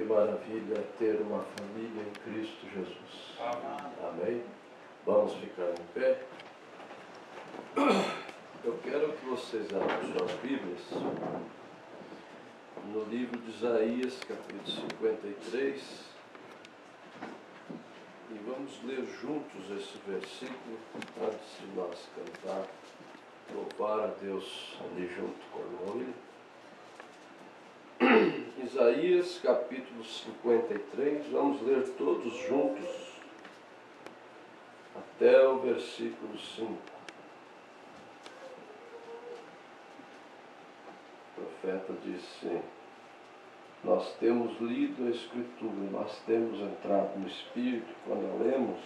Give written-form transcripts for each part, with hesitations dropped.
maravilha é ter uma família em Cristo Jesus. Amém? Vamos ficar em pé. Eu quero que vocês abram suas Bíblias no livro de Isaías, capítulo 53, e vamos ler juntos esse versículo antes de nós cantar, louvar a Deus ali junto com ele. Isaías capítulo 53, vamos ler todos juntos até o versículo 5. O profeta disse: nós temos lido a Escritura, nós temos entrado no Espírito quando lemos.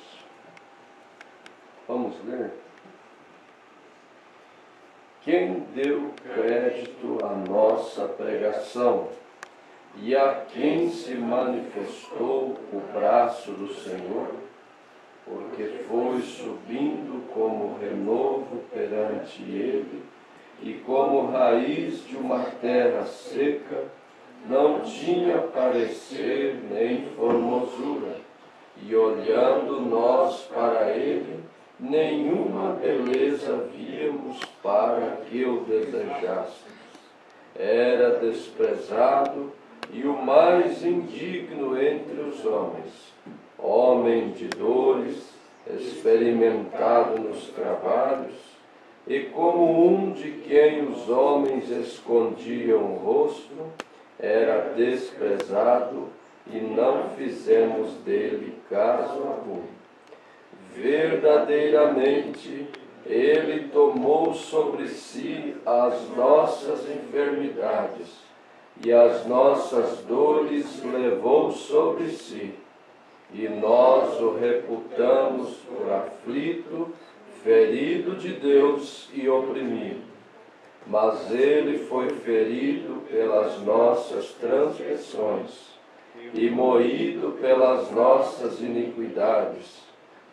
Vamos ler? Quem deu crédito à nossa pregação e a quem se manifestou o braço do Senhor? Porque foi subindo como renovo perante ele, e como raiz de uma terra seca, não tinha parecer nem formosura, e olhando nós para ele, nenhuma beleza víamos para que o desejássemos. Era desprezado e o mais indigno entre os homens, homem de dores, experimentado nos trabalhos, e como um de quem os homens escondiam o rosto, era desprezado e não fizemos dele caso algum. Verdadeiramente, ele tomou sobre si as nossas enfermidades e as nossas dores levou sobre si, e nós o reputamos por aflito, ferido de Deus e oprimido. Mas ele foi ferido pelas nossas transgressões e moído pelas nossas iniquidades.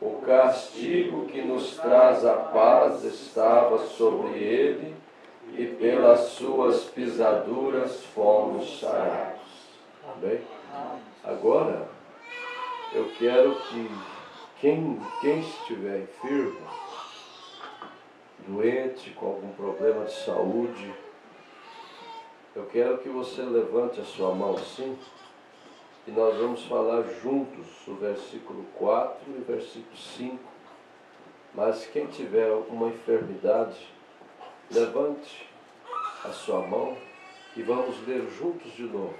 O castigo que nos traz a paz estava sobre ele, e pelas suas pisaduras fomos sarados. Amém? Agora, eu quero que quem estiver enfermo, doente, com algum problema de saúde, eu quero que você levante a sua mão assim, e nós vamos falar juntos o versículo 4 e o versículo 5. Mas quem tiver alguma enfermidade, levante a sua mão e vamos ler juntos de novo.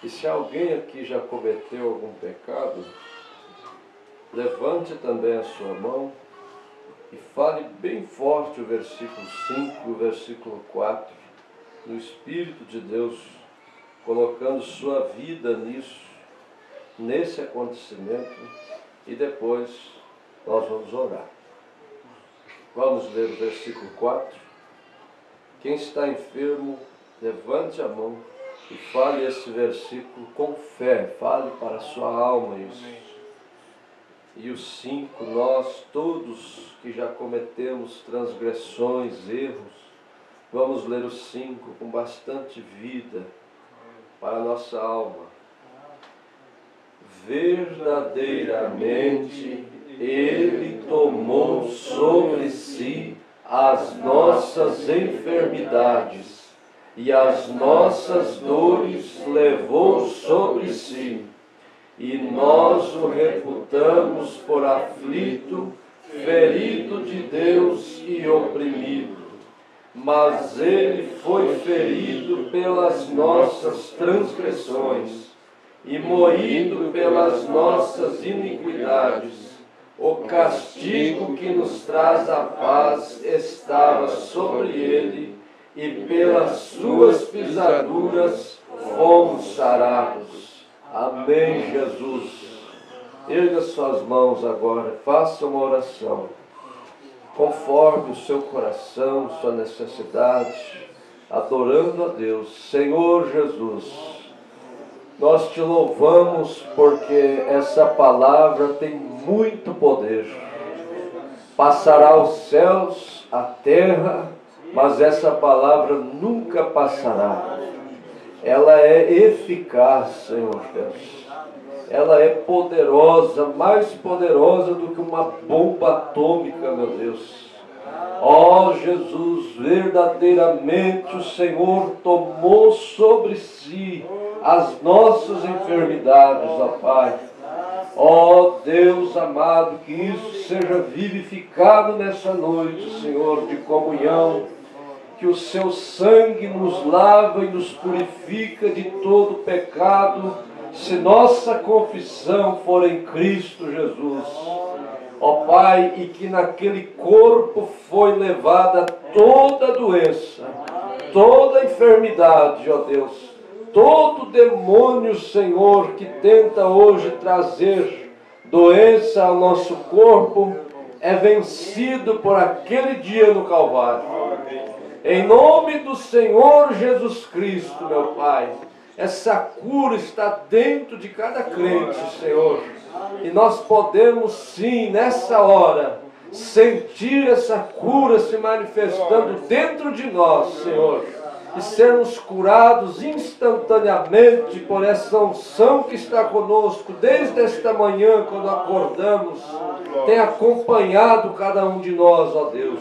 E se alguém aqui já cometeu algum pecado, levante também a sua mão e fale bem forte o versículo 5 e o versículo 4, no Espírito de Deus, colocando sua vida nisso, nesse acontecimento, e depois nós vamos orar. Vamos ler o versículo 4. Quem está enfermo, levante a mão e fale esse versículo com fé, fale para a sua alma isso. E o 5, nós todos que já cometemos transgressões, erros, vamos ler o 5 com bastante vida para a nossa alma. Verdadeiramente ele tomou sobre si as nossas enfermidades e as nossas dores levou sobre si, e nós o reputamos por aflito, ferido de Deus e oprimido. Mas ele foi ferido pelas nossas transgressões e moído pelas nossas iniquidades. O castigo que nos traz a paz estava sobre ele, e pelas suas pisaduras fomos sarados. Amém, Jesus. Erga suas mãos agora, faça uma oração, conforme o seu coração, sua necessidade, adorando a Deus. Senhor Jesus, nós te louvamos porque essa palavra tem muito poder. Passará os céus, a terra, mas essa palavra nunca passará. ela é eficaz, Senhor Deus. Ela é poderosa, mais poderosa do que uma bomba atômica, meu Deus. Ó Jesus, verdadeiramente o Senhor tomou sobre si as nossas enfermidades, ó Pai. Ó Deus amado, que isso seja vivificado nessa noite, Senhor, de comunhão, que o seu sangue nos lava e nos purifica de todo pecado, se nossa confissão for em Cristo Jesus. Ó Pai, e que naquele corpo foi levada toda doença, toda enfermidade, ó Deus. Todo demônio, Senhor, que tenta hoje trazer doença ao nosso corpo, é vencido por aquele dia no Calvário. Em nome do Senhor Jesus Cristo, meu Pai, essa cura está dentro de cada crente, Senhor. E nós podemos sim, nessa hora, sentir essa cura se manifestando dentro de nós, Senhor. E sermos curados instantaneamente por essa unção que está conosco desde esta manhã, quando acordamos, tem acompanhado cada um de nós, ó Deus.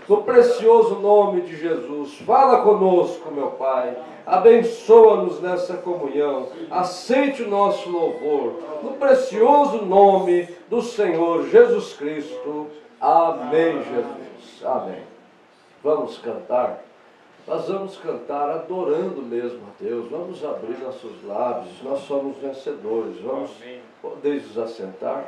No precioso nome de Jesus, fala conosco, meu Pai. Abençoa-nos nessa comunhão. Aceite o nosso louvor. No precioso nome do Senhor Jesus Cristo. Amém, Jesus. Amém. Vamos cantar. Nós vamos cantar adorando mesmo a Deus. Vamos abrir nossos lábios. Nós somos vencedores. Vamos poder nos assentar.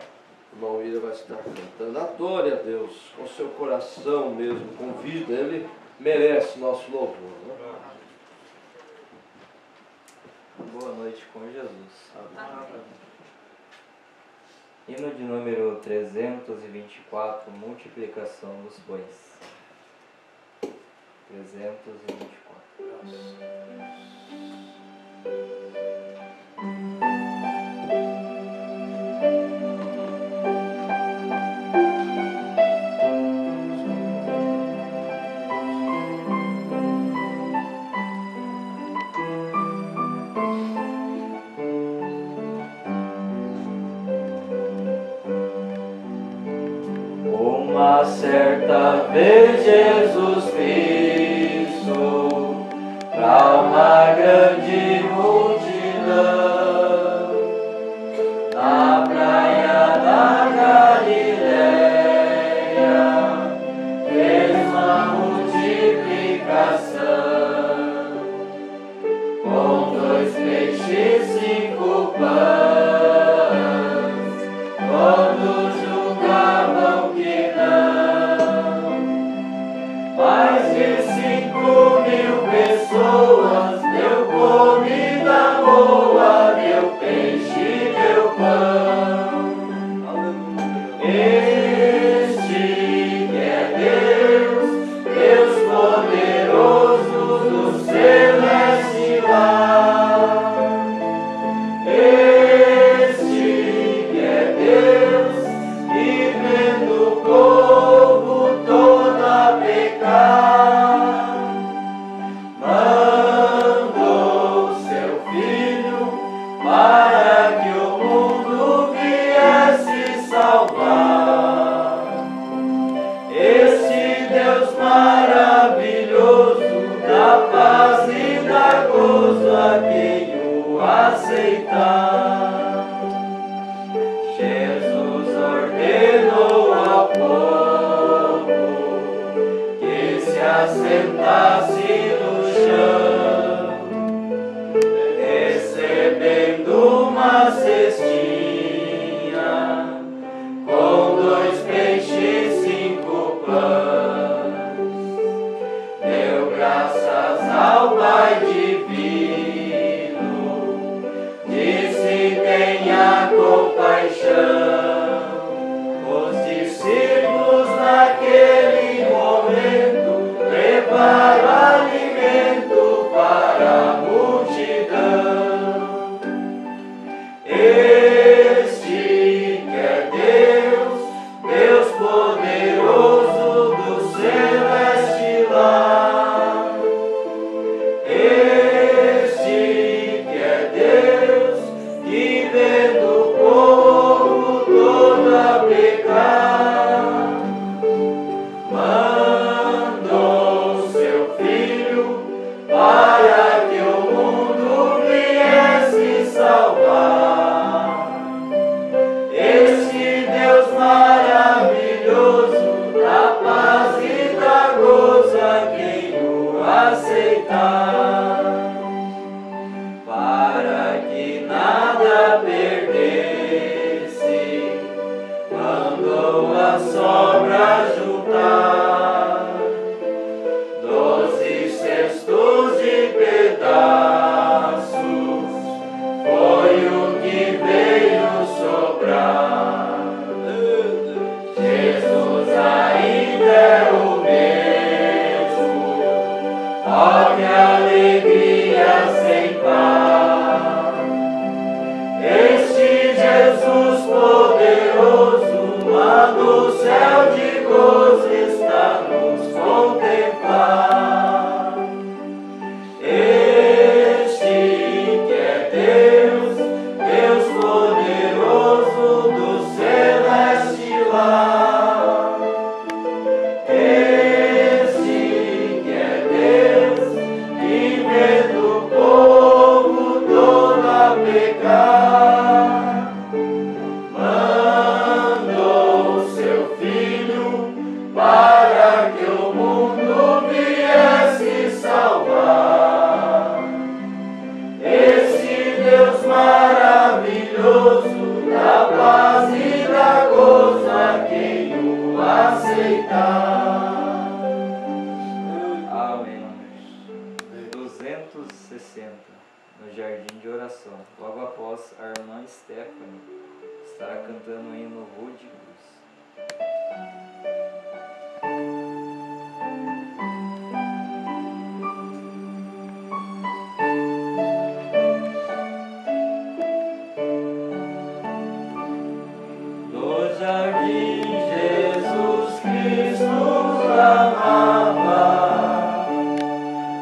O irmão Ira vai estar cantando. Adore a Deus com seu coração mesmo, com vida. Ele merece nosso louvor. Né? Boa noite com Jesus. Hino de número 324, multiplicação dos pães. 324. Uma certa vez Jesus Cristo, pra uma grande multidão, na praia da Galileia, fez uma multiplicação, com 2 peixes e 5 pães, todos julgavam que mais de 5.000 pessoas, deu comida boa, deu peixe, deu pão. Este que é Deus, Deus poderoso do celestial. Este que é Deus, e vendo o povo todo a pecar, mandou seu Filho para que o mundo viesse salvar. Este Deus maravilhoso dá paz e dá gozo a quem o aceitar. Jesus ordenou ao povo que se assentasse no chão, recebendo uma cestinha com 2 peixes e 5 pães. Deu graças ao Pai divino, disse: tenha compaixão. Os discípulos naquele momento levaram alimento aceitar, para que nada perdesse, mandou a sobra juntar, 12 cestos de pedaços, foi o que veio sobrar. Jesus ainda é o mesmo, ó que alegria sem par. Este Jesus poderoso lá no céu de gozo está nos contemplar. Este que é Deus, Deus poderoso do celeste lar. Este que é Deus, que vê do povo todo a pecar, mandou seu Filho para que o mundo viesse salvar. Esse Deus maravilhoso dá paz e dá gozo a quem o aceitar. Amém. 260, no Jardim de Oração. Logo após, a irmã Stephanie estará cantando o hino Rude Cruz. No jardim Jesus Cristo nos amava,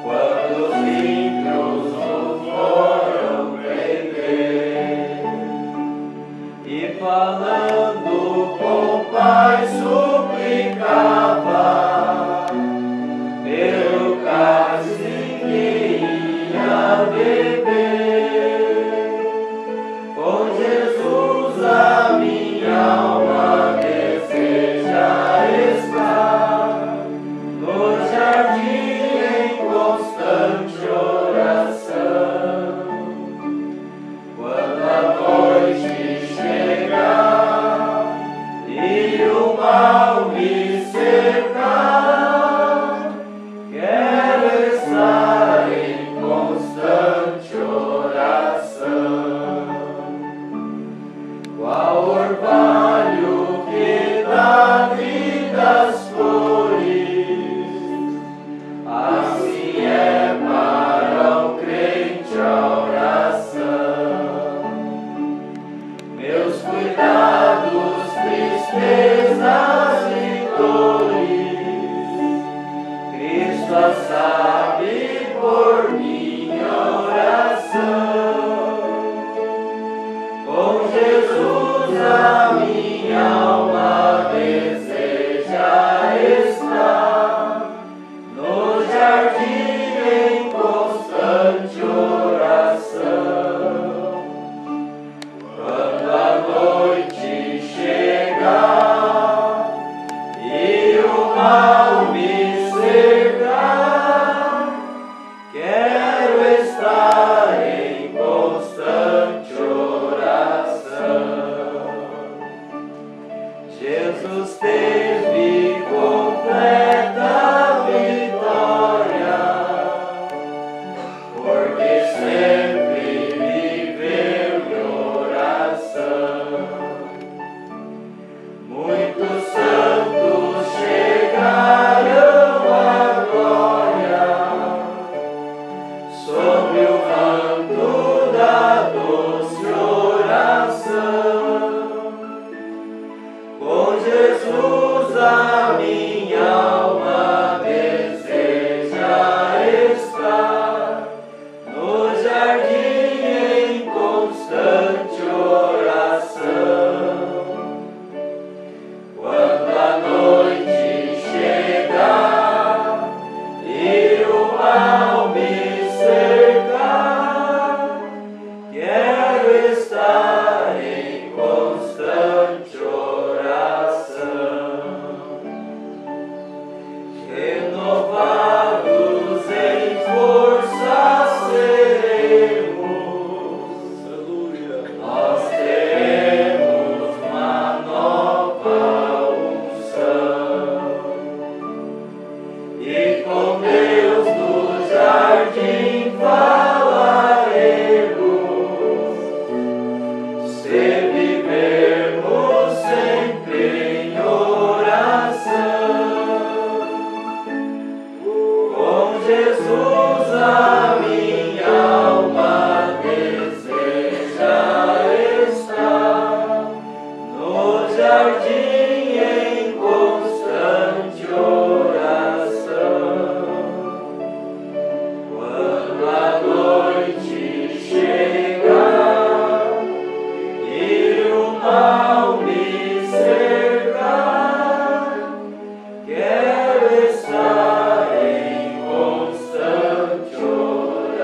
quando os ímpios o foram prender, e falando com o Pai suplicava, pelo cálice que ia beber. Com Jesus a minha alma deseja estar, no jardim em constante oração. Quando a noite chegar e o mal me cercar, quero estar em constante oração. Qual orvalho que dá vida às flores, assim é para o crente a oração. Meus cuidados, tristezas e dores, Cristo as sabe por minha oração. Com Jesus a minha alma deseja estar, no jardim em constante oração. Quando a noite chegar e o mal me cercar, quero estar em constante oração. Jesus teve completa vitória falaremos, se vivermos sempre em oração. Com Jesus a minha alma deseja estar no jardim em constante oração. Quando a noite chegar e o mal me cercar, quero estar em constante oração.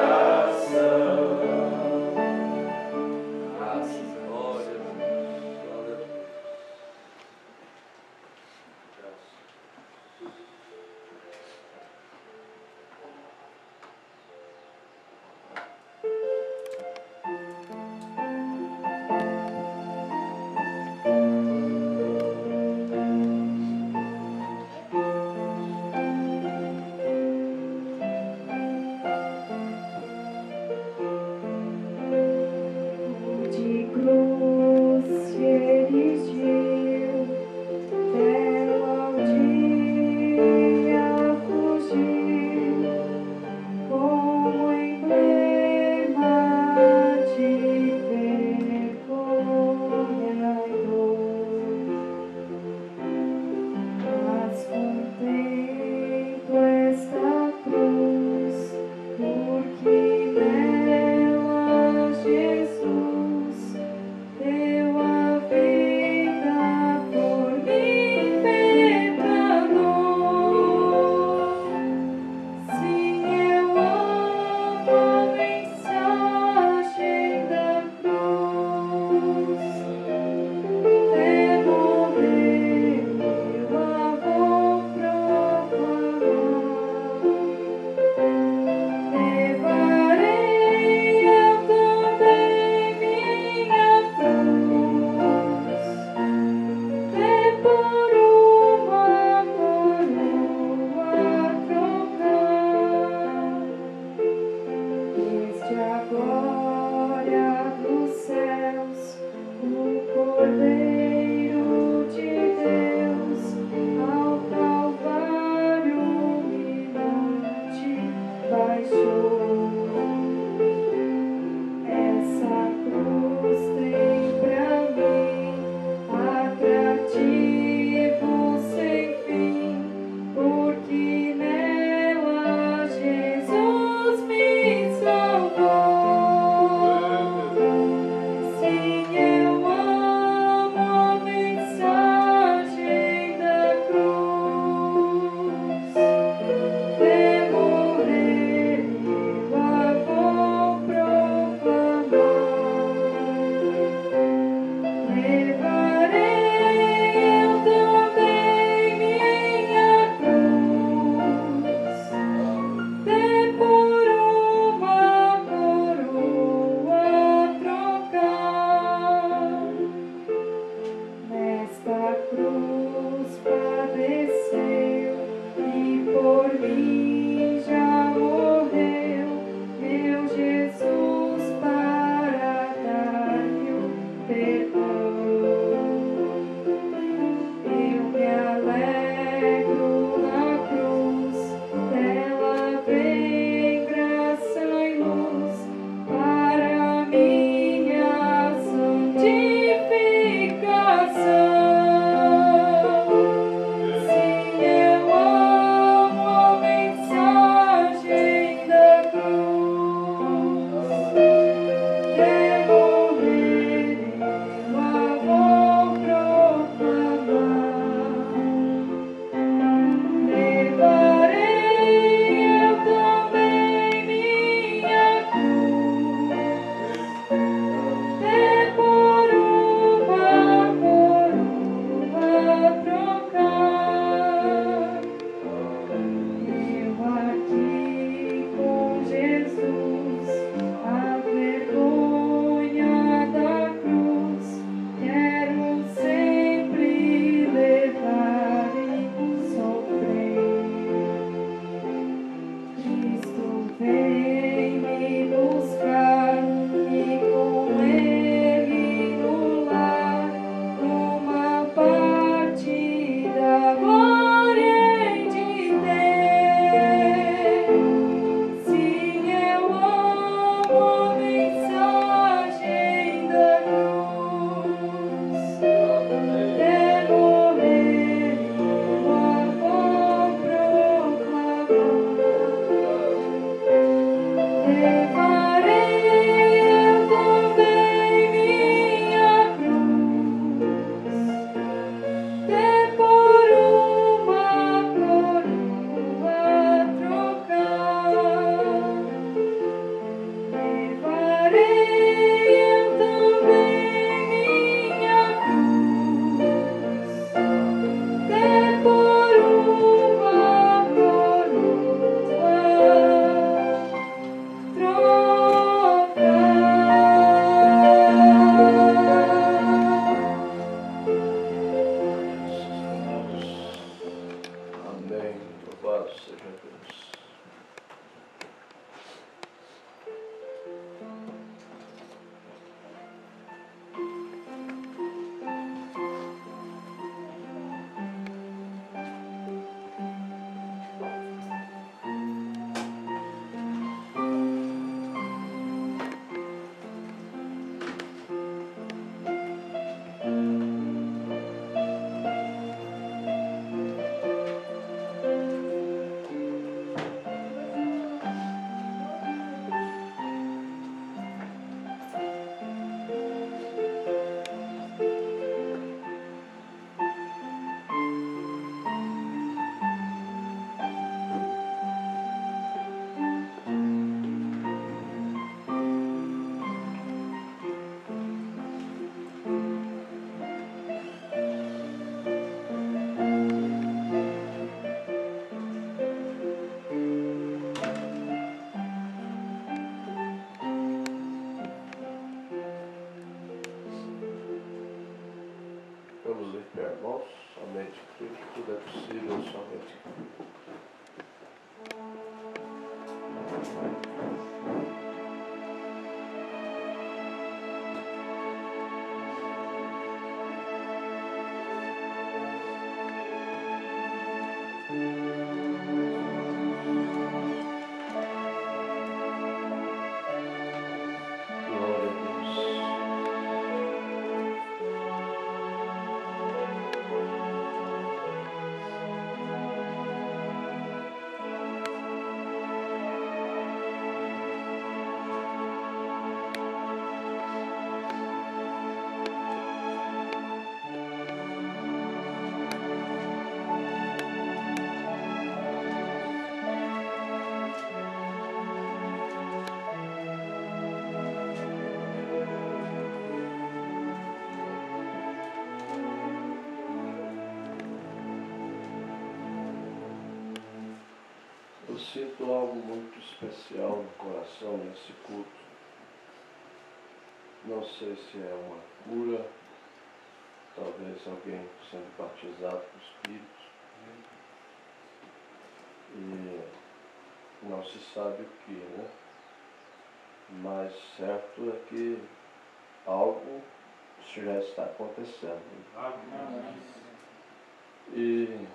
Graças a Deus. De cruz se erigiu, dela um dia fugiu, como emblema de vergonha e dor. Mas contemplo esta cruz, porque nela Jesus deu a vida por mim, pecador. Sim, eu amo a mensagem da cruz. Até morrer eu a vou proclamar. Levarei eu também minha cruz, é por uma coroa trocar. Desde a glória dos céus, o Cordeiro de Deus, ao Calvário humilhante baixou. Essa cruz tem pra mim atrativo sem fim, porque nela Jesus me salvou. Sim, eu amo a mensagem da cruz. Até morrer somente, creio que tudo é possível somente. Glória a Deus. Eu sinto algo muito especial no coração nesse culto. Não sei se é uma cura, talvez alguém sendo batizado com o Espírito. E não se sabe o que, né? Mas certo é que algo já está acontecendo. E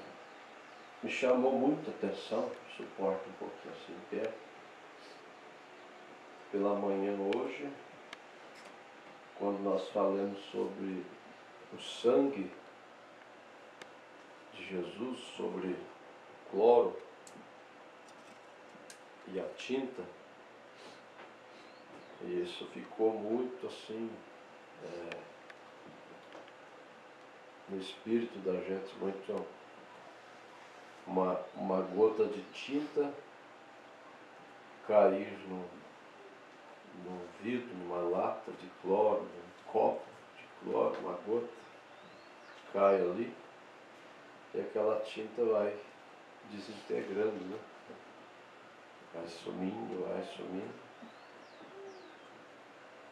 me chamou muita atenção, suporta um pouquinho assim em pé. Pela manhã hoje, quando nós falamos sobre o sangue de Jesus, sobre o cloro e a tinta, e isso ficou muito assim, no espírito da gente, muito uma gota de tinta cair num vidro, numa lata de cloro, num copo de cloro, uma gota cai ali e aquela tinta vai desintegrando, né? Vai sumindo, vai sumindo.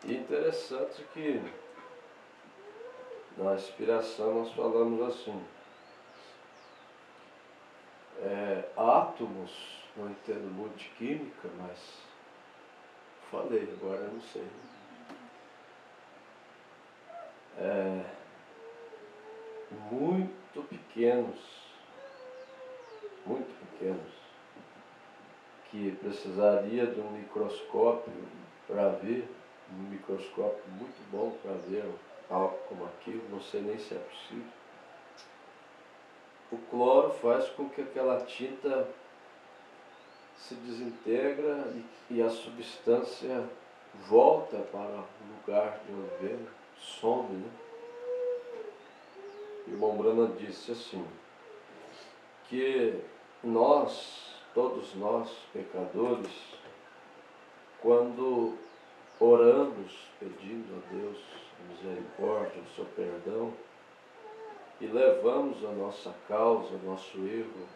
E interessante que na inspiração nós falamos assim, átomos, não entendo muito de química, mas falei, agora eu não sei. Muito pequenos, que precisaria de um microscópio para ver, um microscópio muito bom para ver algo como aquilo, não sei nem se é possível. O cloro faz com que aquela tinta se desintegra e a substância volta para o lugar de onde veio, some, né? E o Mombrana disse assim, que todos nós, pecadores, quando oramos pedindo a Deus a misericórdia, o seu perdão, e levamos a nossa causa, o nosso erro,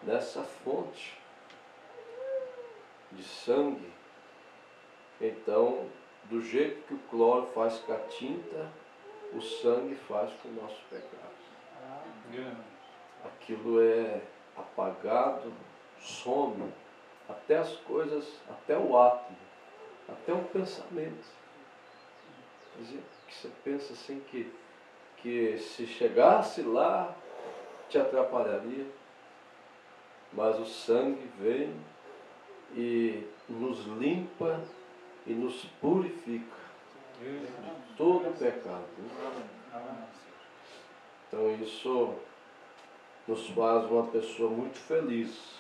nessa fonte de sangue, então, do jeito que o cloro faz com a tinta, o sangue faz com o nosso pecado. Aquilo é apagado, some, até as coisas, até o átomo, até o pensamento. Quer dizer, que você pensa assim que se chegasse lá, te atrapalharia, mas o sangue vem e nos limpa e nos purifica de todo o pecado. Então isso nos faz uma pessoa muito feliz,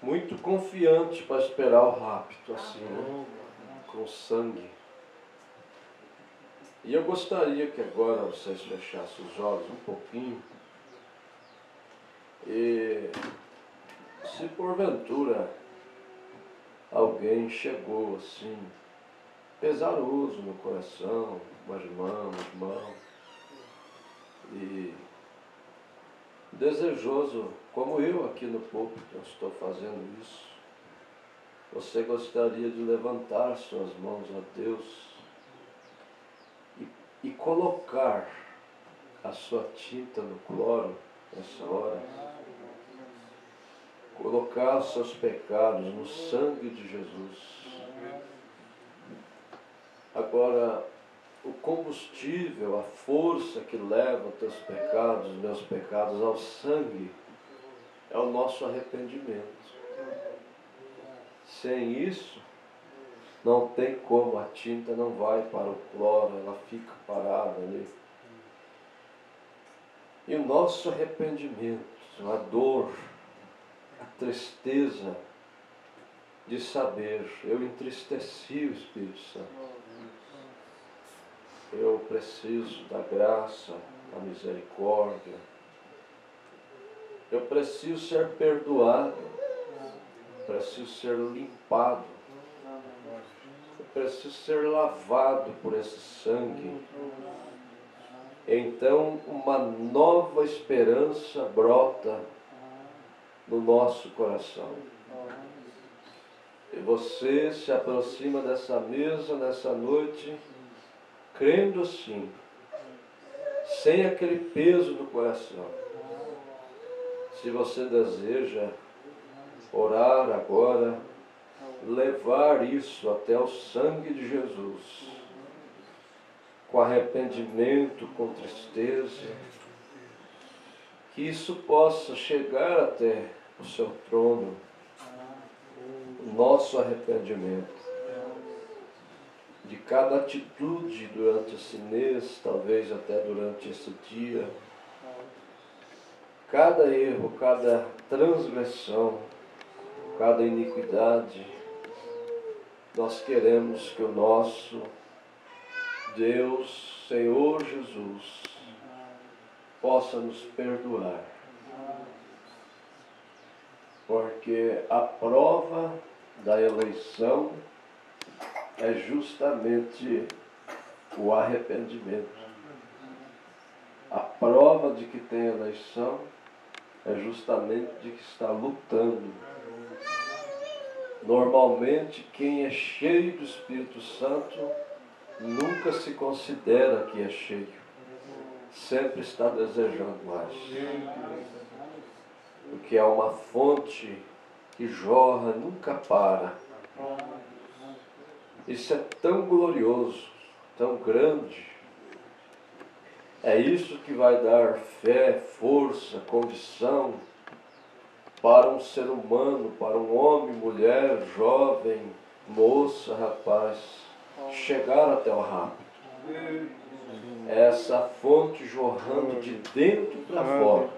muito confiante para esperar o rapto, assim, né? Com sangue. E eu gostaria que agora vocês fechassem os olhos um pouquinho. E se porventura alguém chegou assim, pesaroso no coração, uma irmã, um irmão, e desejoso, como eu aqui no púlpito, eu estou fazendo isso, você gostaria de levantar suas mãos a Deus e colocar a sua tinta no cloro nessa hora, colocar os seus pecados no sangue de Jesus. Agora, o combustível, a força que leva os teus pecados, os meus pecados ao sangue, é o nosso arrependimento. Sem isso, não tem como, a tinta não vai para o cloro, ela fica parada ali. E o nosso arrependimento, a dor, a tristeza de saber, eu entristeci o Espírito Santo. Eu preciso da graça, da misericórdia. Eu preciso ser perdoado. Preciso ser limpado. Eu preciso ser lavado por esse sangue. Então, uma nova esperança brota no nosso coração. E você se aproxima dessa mesa nessa noite, crendo assim, sem aquele peso no coração. Se você deseja orar agora, levar isso até o sangue de Jesus, com arrependimento, com tristeza, que isso possa chegar até o seu trono, o nosso arrependimento, de cada atitude durante esse mês, talvez até durante esse dia, cada erro, cada transgressão, cada iniquidade, nós queremos que o nosso Deus, Senhor Jesus, possa nos perdoar. Porque a prova da eleição é justamente o arrependimento. A prova de que tem eleição é justamente de que está lutando. Normalmente, quem é cheio do Espírito Santo nunca se considera que é cheio. Sempre está desejando mais. Porque é uma fonte que jorra, nunca para. Isso é tão glorioso, tão grande. É isso que vai dar fé, força, condição para um ser humano, para um homem, mulher, jovem, moça, rapaz, chegar até o rápido. É essa fonte jorrando de dentro para fora.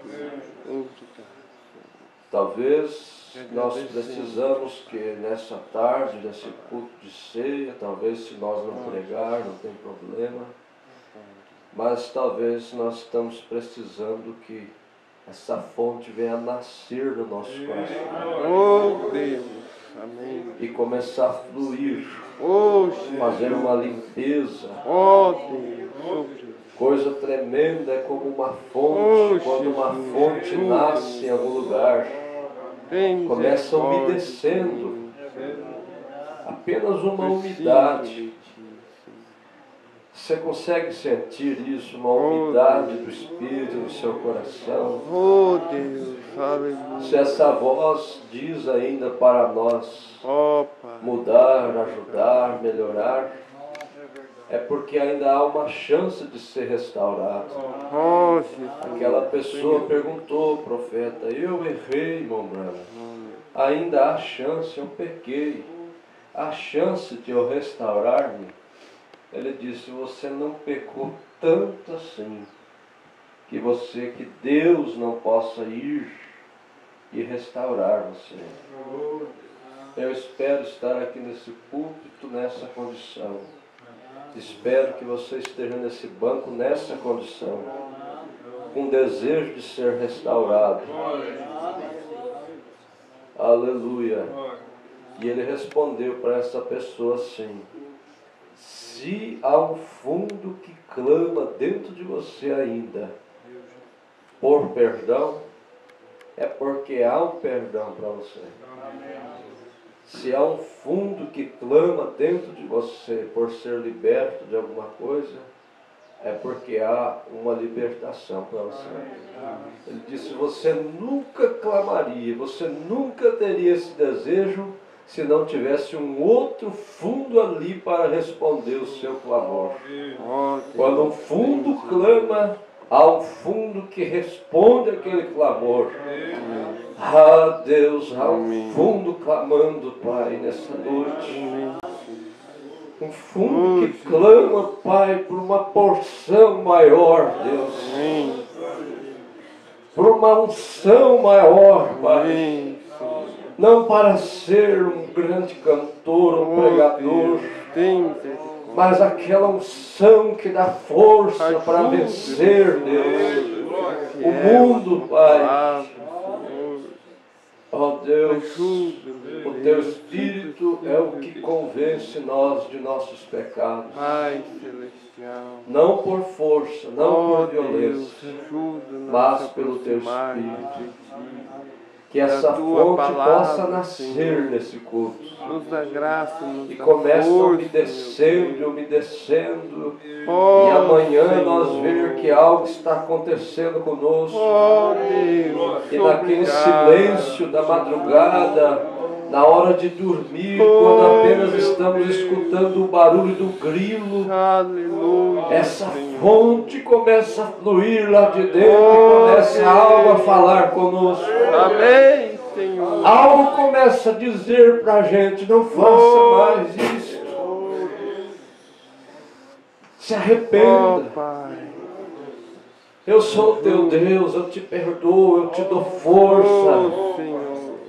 Talvez nós precisamos que nessa tarde, nesse culto de ceia, talvez se nós não pregar, não tem problema, mas talvez nós estamos precisando que essa fonte venha a nascer no nosso coração. Oh Deus, amém. E começar a fluir, fazer uma limpeza. Oh Deus. Coisa tremenda é como uma fonte, quando uma fonte nasce em algum lugar, começa umedecendo, apenas uma umidade. Você consegue sentir isso, uma umidade do Espírito no seu coração? Oh Deus, aleluia. Se essa voz diz ainda para nós mudar, ajudar, melhorar, é porque ainda há uma chance de ser restaurado. Aquela pessoa perguntou, profeta, eu errei, irmão Branham. Ainda há chance, eu pequei. Há chance de eu restaurar-me. Ele disse, você não pecou tanto assim, que Deus não possa ir e restaurar você. Eu espero estar aqui nesse púlpito, nessa condição. Espero que você esteja nesse banco nessa condição, com desejo de ser restaurado. Aleluia. E ele respondeu para essa pessoa assim, se há um fundo que clama dentro de você ainda por perdão, é porque há um perdão para você. Se há um fundo que clama dentro de você por ser liberto de alguma coisa, é porque há uma libertação para você. Ele disse, você nunca clamaria, você nunca teria esse desejo se não tivesse um outro fundo ali para responder o seu clamor. Quando um fundo clama, há um fundo que responde aquele clamor. Ah, Deus, há um fundo clamando, Pai, nessa noite. Um fundo que clama, Pai, por uma porção maior, Deus. Por uma unção maior, Pai. Não para ser um grande cantor, um pregador, mas aquela unção que dá força para vencer, Deus, o mundo, Pai. Ó Deus, o Teu Espírito é o que convence nós de nossos pecados. Pai celestial, Não por força, não por violência, mas pelo Teu Espírito. Que essa fonte possa nascer nesse culto. Nos dá graça, nos E dá começa força, umedecendo, umedecendo. Oh, E amanhã Senhor. nós ver que algo está acontecendo conosco. Oh, Deus, E naquele obrigado. silêncio da madrugada, na hora de dormir, quando apenas estamos escutando o barulho do grilo, Aleluia, essa Senhor. fonte começa a fluir lá de dentro e começa algo a falar conosco. Amém, Senhor. Algo começa a dizer pra gente, não faça mais isso. Se Oh, arrependa. Pai. Eu sou o teu Deus, eu te perdoo, eu te dou força. Oh, Senhor.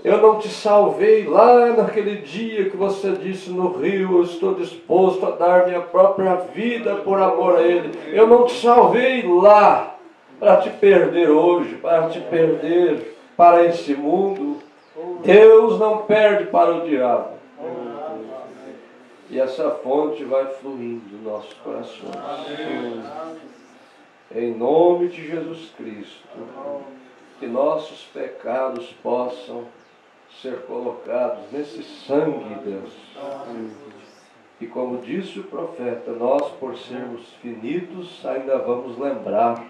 Eu não te salvei lá naquele dia que você disse no rio, eu estou disposto a dar minha própria vida por amor a Ele. Eu não te salvei lá para te perder hoje, para te perder para esse mundo. Deus não perde para o diabo. E essa fonte vai fluindo nos nossos corações. Em nome de Jesus Cristo, que nossos pecados possam ser colocados nesse sangue, Deus. E como disse o profeta, nós, por sermos finitos, ainda vamos lembrar.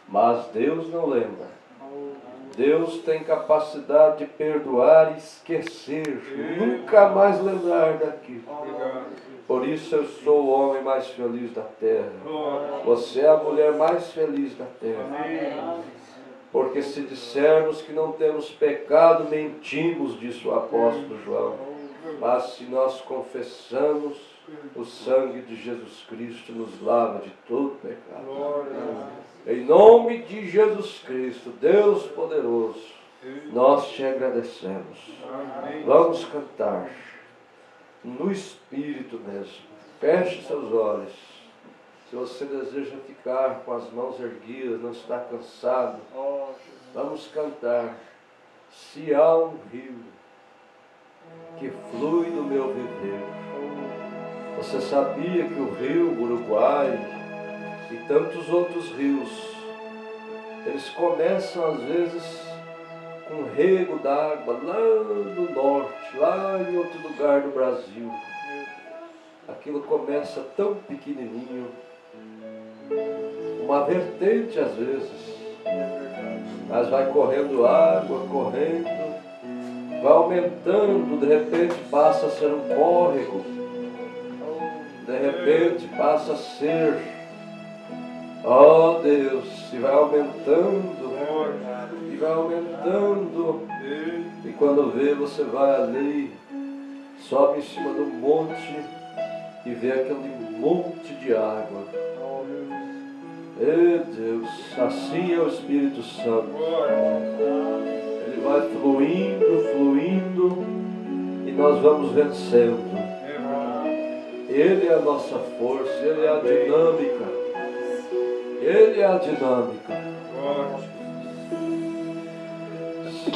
Mas Deus não lembra. Deus tem capacidade de perdoar e esquecer, nunca mais lembrar daquilo. Por isso eu sou o homem mais feliz da terra. Você é a mulher mais feliz da terra. Porque se dissermos que não temos pecado, mentimos, disse o apóstolo João. Mas se nós confessamos, o sangue de Jesus Cristo nos lava de todo pecado. Em nome de Jesus Cristo, Deus poderoso, nós te agradecemos. Vamos cantar no Espírito mesmo. Feche seus olhos. Se você deseja ficar com as mãos erguidas, não está cansado, vamos cantar. Se há um rio que flui do meu viver. Você sabia que o rio Uruguai e tantos outros rios, eles começam às vezes com um rego d'água lá no norte, lá em outro lugar do Brasil. Aquilo começa tão pequenininho, uma vertente às vezes, mas vai correndo água, correndo, vai aumentando, de repente passa a ser um córrego, de repente passa a ser, ó Deus, e vai aumentando, e quando vê, você vai ali, sobe em cima do monte e vê aquele monte de água. Ei Deus, assim é o Espírito Santo. Ele vai fluindo, fluindo, e nós vamos vencendo. Ele é a nossa força, Ele é a dinâmica. Ele é a dinâmica. Se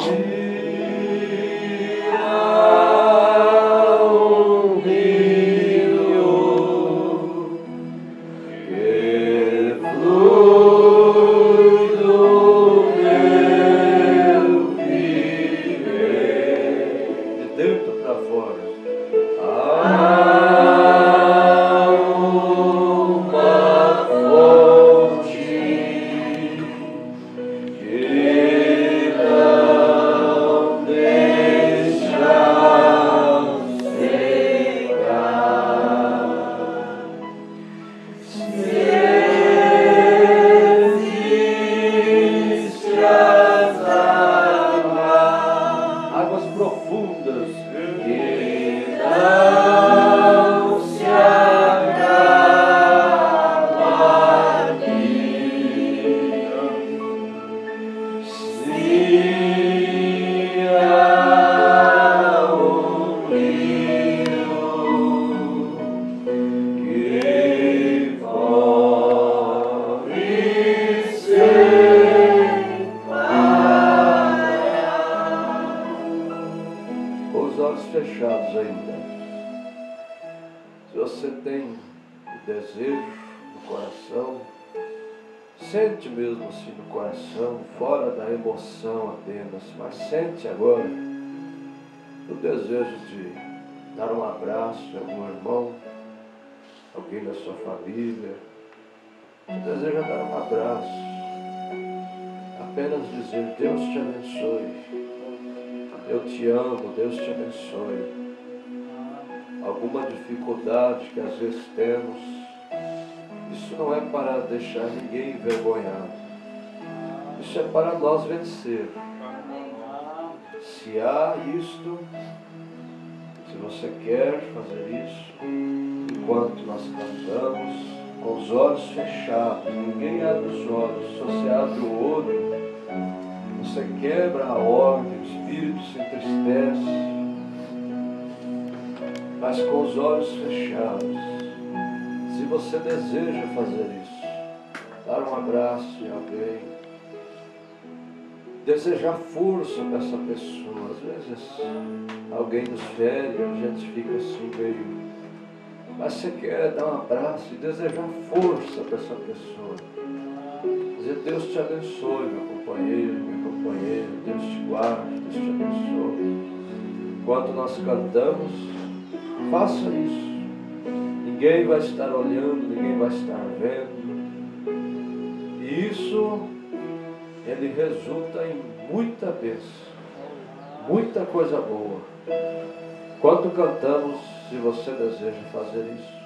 há um rio que flui do meu viver, de dentro para fora, há uma mais profundas que não se acaba aqui. Se há um rio que corre sem parar. Com os olhos fechados ainda, se você tem o desejo no coração, sente mesmo assim no coração, fora da emoção apenas, mas sente agora o desejo de dar um abraço a algum irmão, alguém da sua família. Você deseja dar um abraço, apenas dizer: Deus te abençoe, eu te amo, Deus te abençoe. Alguma dificuldade que às vezes temos, isso não é para deixar ninguém envergonhado, isso é para nós vencer. Se há isto, se você quer fazer isso, enquanto nós cantamos, com os olhos fechados, ninguém abre os olhos, se você abre o olho, você quebra a ordem, o espírito se entristece, mas com os olhos fechados, se você deseja fazer isso, dar um abraço em alguém, desejar força para essa pessoa, às vezes alguém nos fere, a gente fica assim meio, mas você quer dar um abraço e desejar força para essa pessoa, dizer: Deus te abençoe, meu companheiro, minha companheira, Deus te guarde, Deus te abençoe. Enquanto nós cantamos, faça isso. Ninguém vai estar olhando, ninguém vai estar vendo. E isso, ele resulta em muita bênção, muita coisa boa. Enquanto cantamos, se você deseja fazer isso,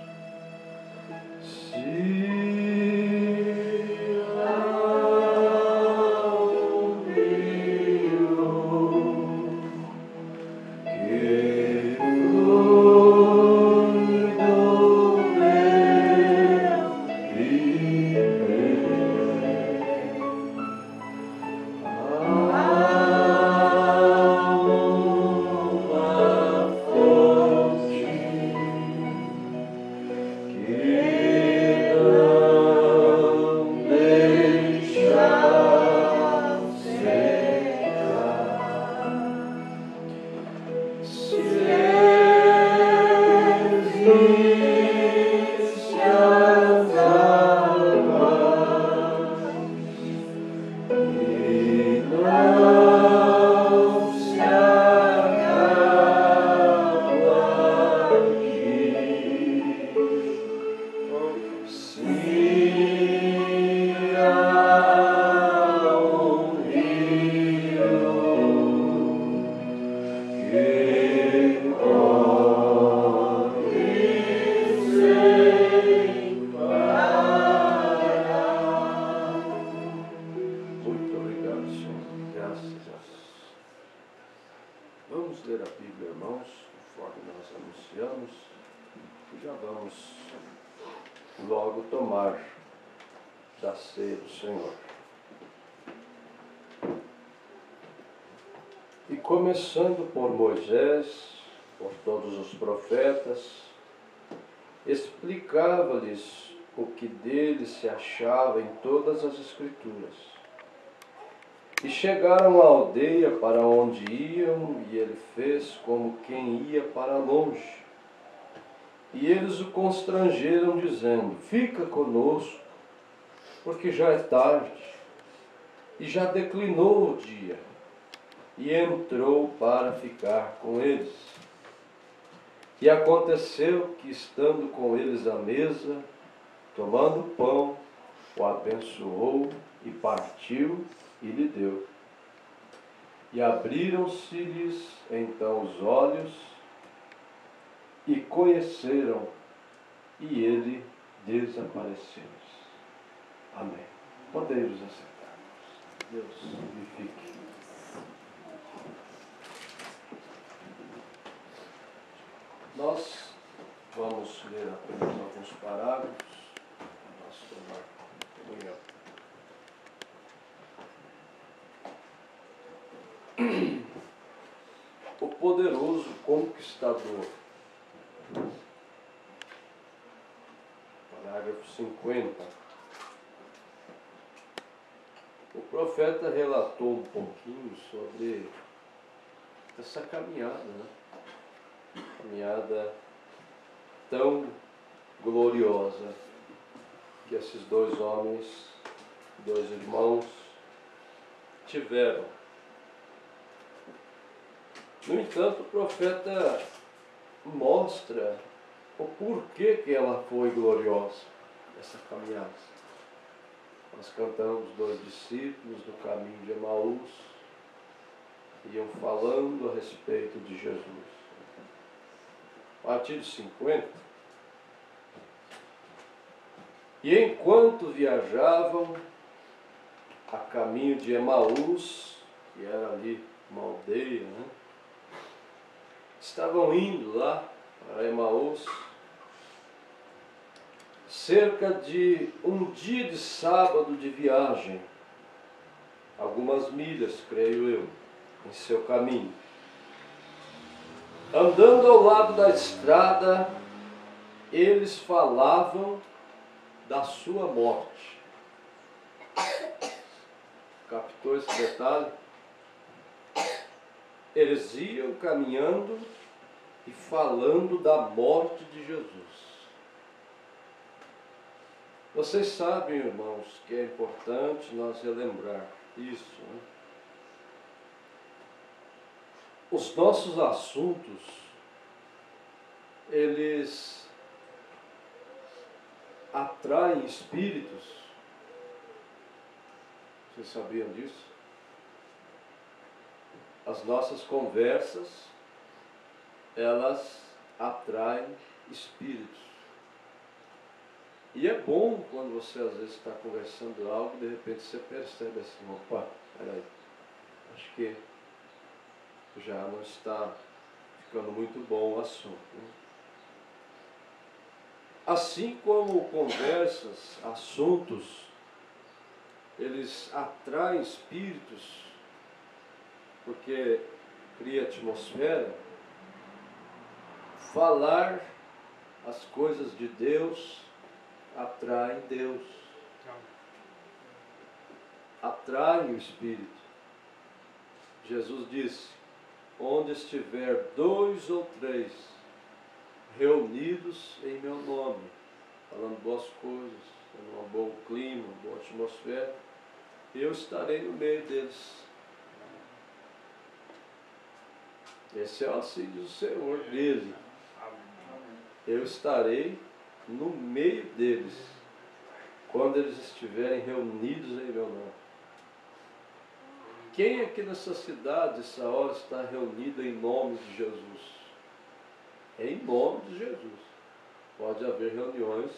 começando por Moisés, por todos os profetas, explicava-lhes o que dele se achava em todas as Escrituras. E chegaram à aldeia para onde iam, e ele fez como quem ia para longe. E eles o constrangeram, dizendo: Fica conosco, porque já é tarde, e já declinou o dia. E entrou para ficar com eles. E aconteceu que, estando com eles à mesa, tomando o pão, o abençoou e partiu e lhe deu. E abriram-se-lhes então os olhos e conheceram, e ele desapareceu. Amém. Podemos assentar. Deus vivifique. Nós vamos ler apenas alguns parágrafos para nós tomar comunhão. O poderoso conquistador. Parágrafo 50. O profeta relatou um pouquinho sobre essa caminhada, né? Caminhada tão gloriosa que esses dois homens, dois irmãos, tiveram. No entanto, o profeta mostra o porquê que ela foi gloriosa, essa caminhada. Nós cantamos dois discípulos do caminho de Emaús, iam falando a respeito de Jesus. A partir de 50, e enquanto viajavam a caminho de Emaús, que era ali uma aldeia, né? Estavam indo lá para Emaús, cerca de um dia de sábado de viagem, algumas milhas, creio eu, em seu caminho. Andando ao lado da estrada, eles falavam da sua morte. Captou esse detalhe? Eles iam caminhando e falando da morte de Jesus. Vocês sabem, irmãos, que é importante nós relembrar isso, né? Os nossos assuntos, eles atraem espíritos. Vocês sabiam disso? As nossas conversas, elas atraem espíritos. E é bom quando você às vezes está conversando algo, de repente você percebe assim, opa, peraí, acho que já não está ficando muito bom o assunto, né? Assim como conversas, assuntos, eles atraem espíritos, porque cria atmosfera, falar as coisas de Deus atrai Deus, atrai o Espírito. Jesus disse, onde estiver 2 ou 3 reunidos em meu nome, falando boas coisas, um bom clima, uma boa atmosfera, eu estarei no meio deles. Esse é o auxílio do Senhor dele. Eu estarei no meio deles, quando eles estiverem reunidos em meu nome. Quem aqui nessa cidade, essa hora, está reunido em nome de Jesus? É em nome de Jesus. Pode haver reuniões,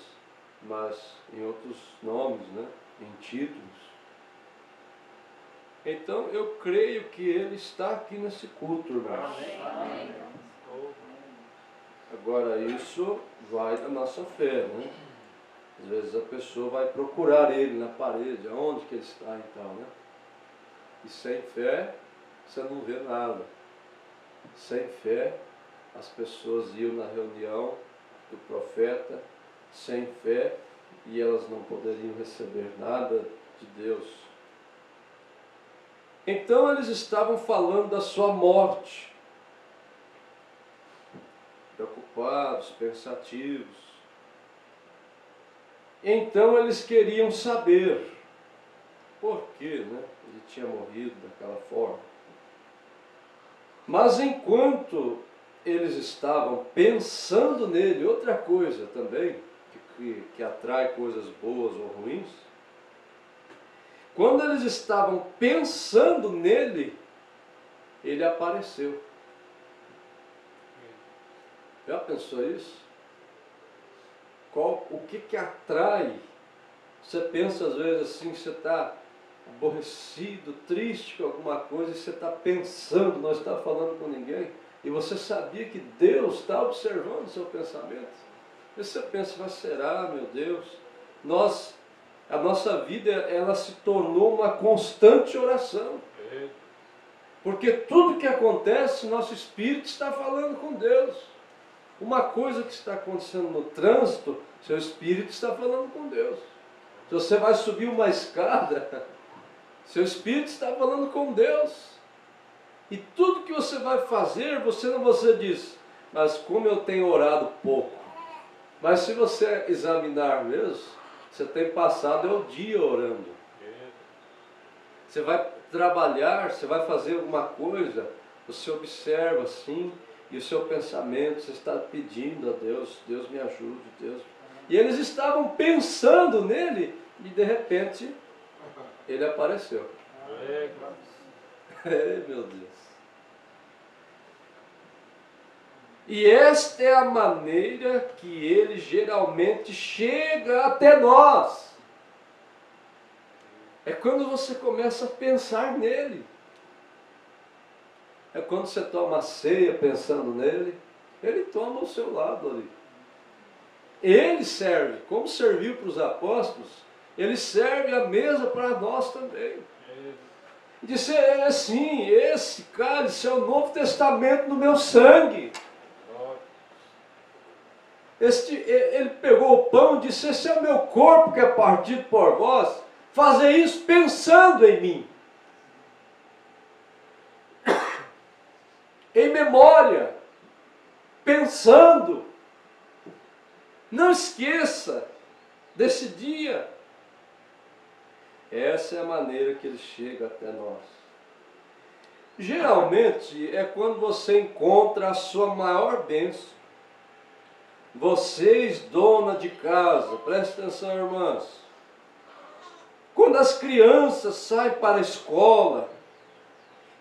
mas em outros nomes, né? Em títulos. Então eu creio que Ele está aqui nesse culto, irmãos. Amém. Agora isso vai da nossa fé, né? Às vezes a pessoa vai procurar Ele na parede, aonde que Ele está e tal, né? E sem fé você não vê nada. Sem fé as pessoas iam na reunião do profeta sem fé e elas não poderiam receber nada de Deus. Então eles estavam falando da sua morte, preocupados, pensativos. Então eles queriam saber por que, né, ele tinha morrido daquela forma. Mas enquanto eles estavam pensando nele, outra coisa também, que atrai coisas boas ou ruins, quando eles estavam pensando nele, ele apareceu. Já pensou isso? O que atrai? Você pensa às vezes assim, você está aborrecido, triste com alguma coisa, e você está pensando, não está falando com ninguém, e você sabia que Deus está observando o seu pensamento? E você pensa, mas será, meu Deus? A nossa vida, ela se tornou uma constante oração. Porque tudo que acontece, nosso espírito está falando com Deus. Uma coisa que está acontecendo no trânsito, seu espírito está falando com Deus. Se você vai subir uma escada, seu espírito está falando com Deus. E tudo que você vai fazer, você diz, mas como eu tenho orado pouco. Mas se você examinar mesmo, você tem passado o dia orando. Você vai trabalhar, você vai fazer alguma coisa, você observa assim, e o seu pensamento, você está pedindo a Deus, Deus me ajude, Deus. E eles estavam pensando nele, e de repente, ele apareceu. Meu Deus. E esta é a maneira que ele geralmente chega até nós. É quando você começa a pensar nele. É quando você toma a ceia pensando nele, ele toma ao seu lado ali. Ele serve, como serviu para os apóstolos, ele serve a mesa para nós também. E disse, sim, esse cálice é o Novo Testamento no meu sangue. Ele pegou o pão e disse, esse é o meu corpo que é partido por vós, fazer isso pensando em mim. Em memória, pensando. Não esqueça desse dia. Essa é a maneira que ele chega até nós. Geralmente é quando você encontra a sua maior bênção. Vocês, dona de casa, presta atenção, irmãs. Quando as crianças saem para a escola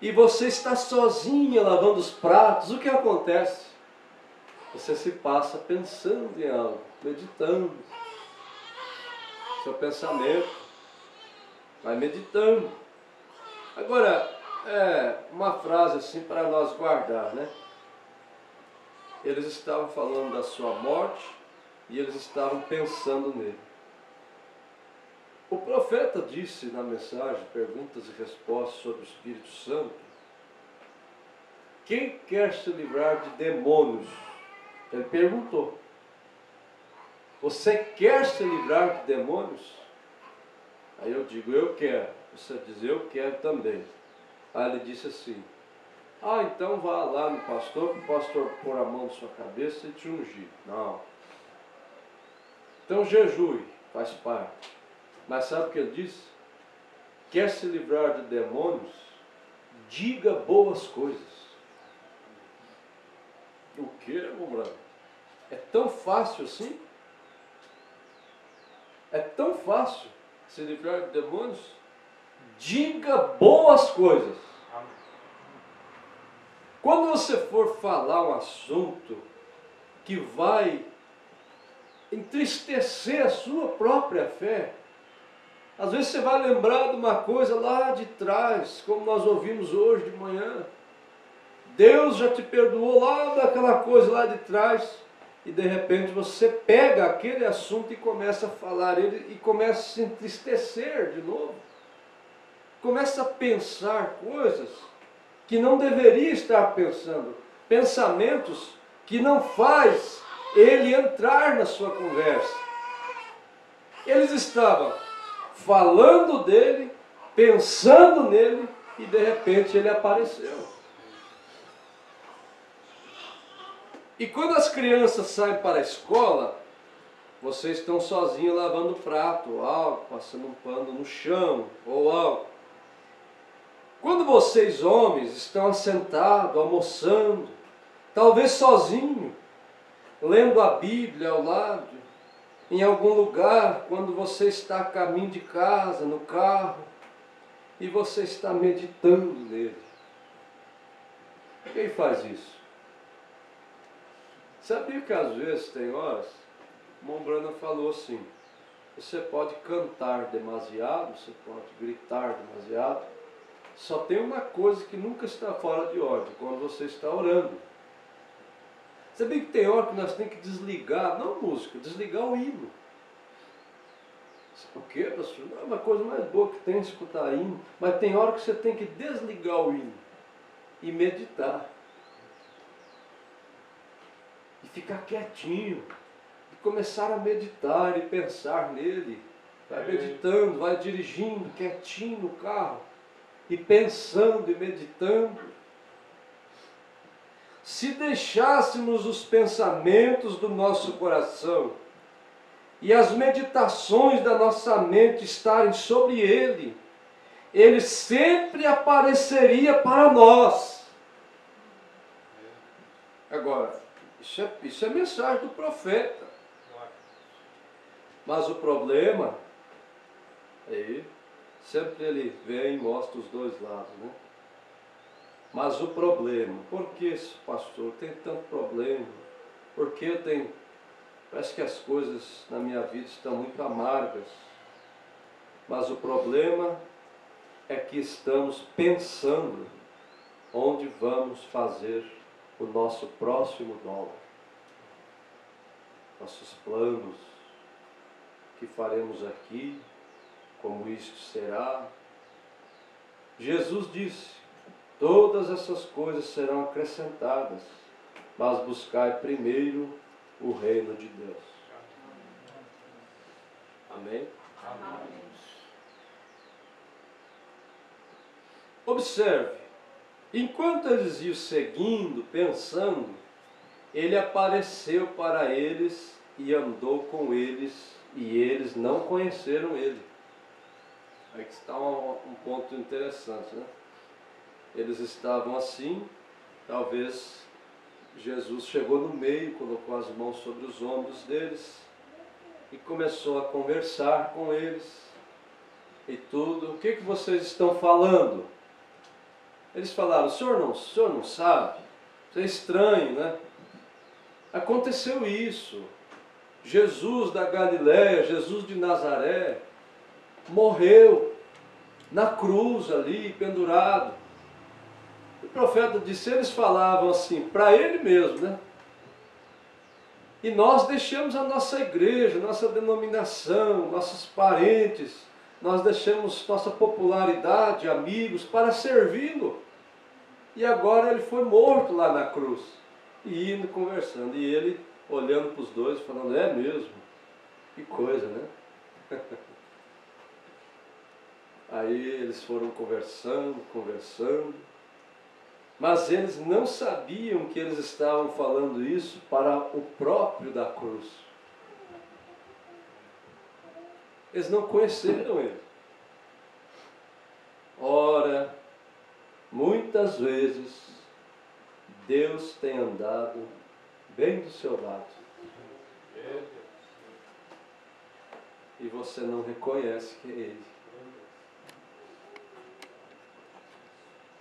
e você está sozinha lavando os pratos, o que acontece? Você se passa pensando em algo, meditando. Seu pensamento vai meditando. Agora, uma frase assim para nós guardar, né? Eles estavam falando da sua morte e eles estavam pensando nele. O profeta disse na mensagem, perguntas e respostas sobre o Espírito Santo, quem quer se livrar de demônios? Ele perguntou, você quer se livrar de demônios? Aí eu digo, eu quero. Você diz, eu quero também. Aí ele disse assim, então vá lá no pastor, para o pastor pôr a mão na sua cabeça e te ungir. Não. Então jejue, faz parte. Mas sabe o que ele disse? Quer se livrar de demônios? Diga boas coisas. O que, irmão Branco? É tão fácil assim? É tão fácil se livrar de demônios? Diga boas coisas. Quando você for falar um assunto que vai entristecer a sua própria fé, às vezes você vai lembrar de uma coisa lá de trás, como nós ouvimos hoje de manhã. Deus já te perdoou lá daquela coisa lá de trás, e de repente você pega aquele assunto e começa a falar ele e começa a se entristecer de novo. Começa a pensar coisas que não deveria estar pensando, pensamentos que não faz ele entrar na sua conversa. Eles estavam falando dele, pensando nele, e de repente ele apareceu. E quando as crianças saem para a escola, vocês estão sozinhos lavando o prato, ou algo, passando um pano no chão, ou algo. Quando vocês, homens, estão assentados, almoçando, talvez sozinho, lendo a Bíblia ao lado, em algum lugar, quando você está a caminho de casa, no carro, e você está meditando nele. Quem faz isso? Sabia que às vezes tem horas, o irmão Brana falou assim, você pode cantar demasiado, você pode gritar demasiado, só tem uma coisa que nunca está fora de ordem, quando você está orando. Sabia que tem hora que nós temos que desligar, não música, desligar o hino. O quê, pastor? Não é uma coisa mais boa que tem escutar hino, mas tem hora que você tem que desligar o hino e meditar. E ficar quietinho, e começar a meditar e pensar nele. Vai meditando, vai dirigindo quietinho no carro, e pensando e meditando. Se deixássemos os pensamentos do nosso coração e as meditações da nossa mente estarem sobre ele, ele sempre apareceria para nós. Agora, isso é mensagem do profeta. Mas o problema, aí, sempre ele vem e mostra os dois lados, né? Mas o problema, por que, pastor, tem tanto problema? Porque eu tenho, parece que as coisas na minha vida estão muito amargas. Mas o problema é que estamos pensando onde vamos fazer o nosso próximo dólar. Nossos planos, o que faremos aqui, como isto será. Jesus disse, todas essas coisas serão acrescentadas, mas buscai primeiro o reino de Deus. Amém? Amém. Observe, enquanto eles iam seguindo, pensando, ele apareceu para eles e andou com eles, e eles não conheceram ele. Aí que está um ponto interessante, né? Eles estavam assim, talvez Jesus chegou no meio, colocou as mãos sobre os ombros deles e começou a conversar com eles e tudo. O que vocês estão falando? Eles falaram, o senhor não sabe? Isso é estranho, né? Aconteceu isso. Jesus da Galileia, Jesus de Nazaré, morreu na cruz ali, pendurado. O profeta disse, eles falavam assim, para ele mesmo, né? E nós deixamos a nossa igreja, nossa denominação, nossos parentes, nós deixamos nossa popularidade, amigos, para servi-lo. E agora ele foi morto lá na cruz, e indo conversando, e ele olhando para os dois, falando, é mesmo, que coisa, né? Aí eles foram conversando, mas eles não sabiam que eles estavam falando isso para o próprio da cruz. Eles não conheceram ele. Ora, muitas vezes, Deus tem andado bem do seu lado. E você não reconhece que é Ele.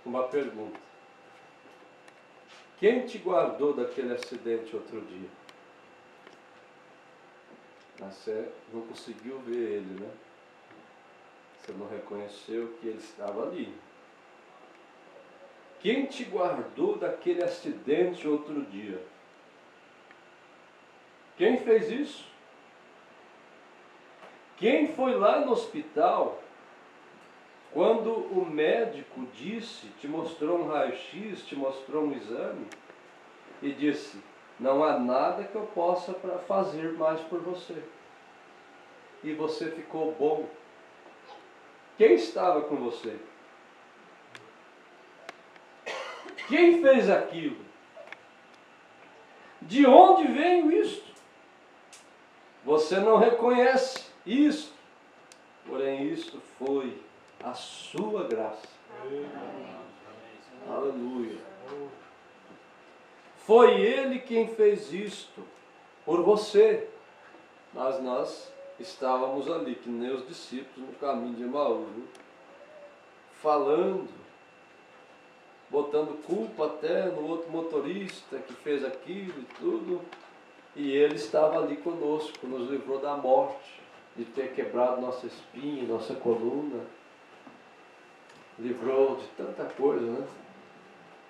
Uma pergunta. Quem te guardou daquele acidente outro dia? Você não conseguiu ver ele, né? Você não reconheceu que ele estava ali. Quem te guardou daquele acidente outro dia? Quem fez isso? Quem foi lá no hospital quando o médico disse, te mostrou um raio-x, te mostrou um exame e disse, não há nada que eu possa fazer mais por você. E você ficou bom. Quem estava com você? Quem fez aquilo? De onde veio isto? Você não reconhece isto, porém isto foi a sua graça. Aleluia. Foi Ele quem fez isto por você. Mas nós estávamos ali, que nem os discípulos no caminho de Emaús, né? Falando, botando culpa até no outro motorista que fez aquilo e tudo. E Ele estava ali conosco, nos livrou da morte, de ter quebrado nossa espinha, nossa coluna. Livrou de tanta coisa, né?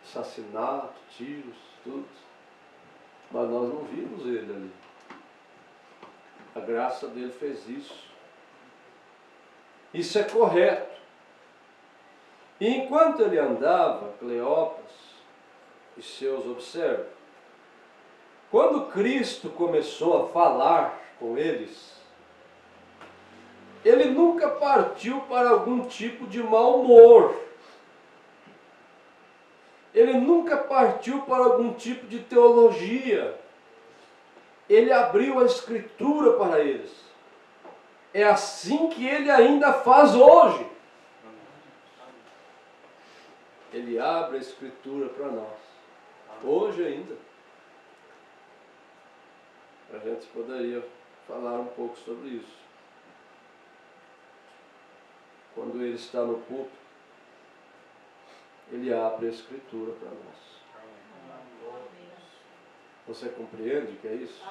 Assassinato, tiros, tudo. Mas nós não vimos ele ali. A graça dele fez isso. Isso é correto. E enquanto ele andava, Cleopas e seus observam, quando Cristo começou a falar com eles, ele nunca partiu para algum tipo de mau humor. Ele nunca partiu para algum tipo de teologia. Ele abriu a Escritura para eles. É assim que ele ainda faz hoje. Ele abre a Escritura para nós. Hoje ainda. A gente poderia falar um pouco sobre isso. Quando ele está no púlpito, ele abre a Escritura para nós. Você compreende o que é isso?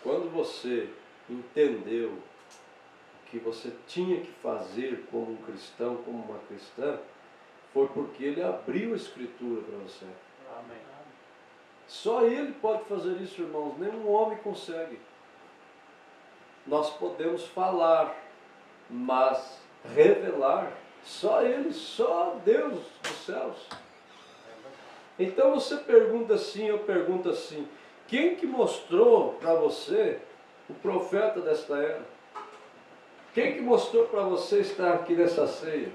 Quando você entendeu o que você tinha que fazer como um cristão, como uma cristã, foi porque ele abriu a Escritura para você. Amém. Só ele pode fazer isso, irmãos. Nenhum homem consegue. Nós podemos falar, mas revelar, só ele, só Deus dos céus. Então você pergunta assim, eu pergunto assim, quem que mostrou para você o profeta desta era? Quem que mostrou para você estar aqui nessa ceia?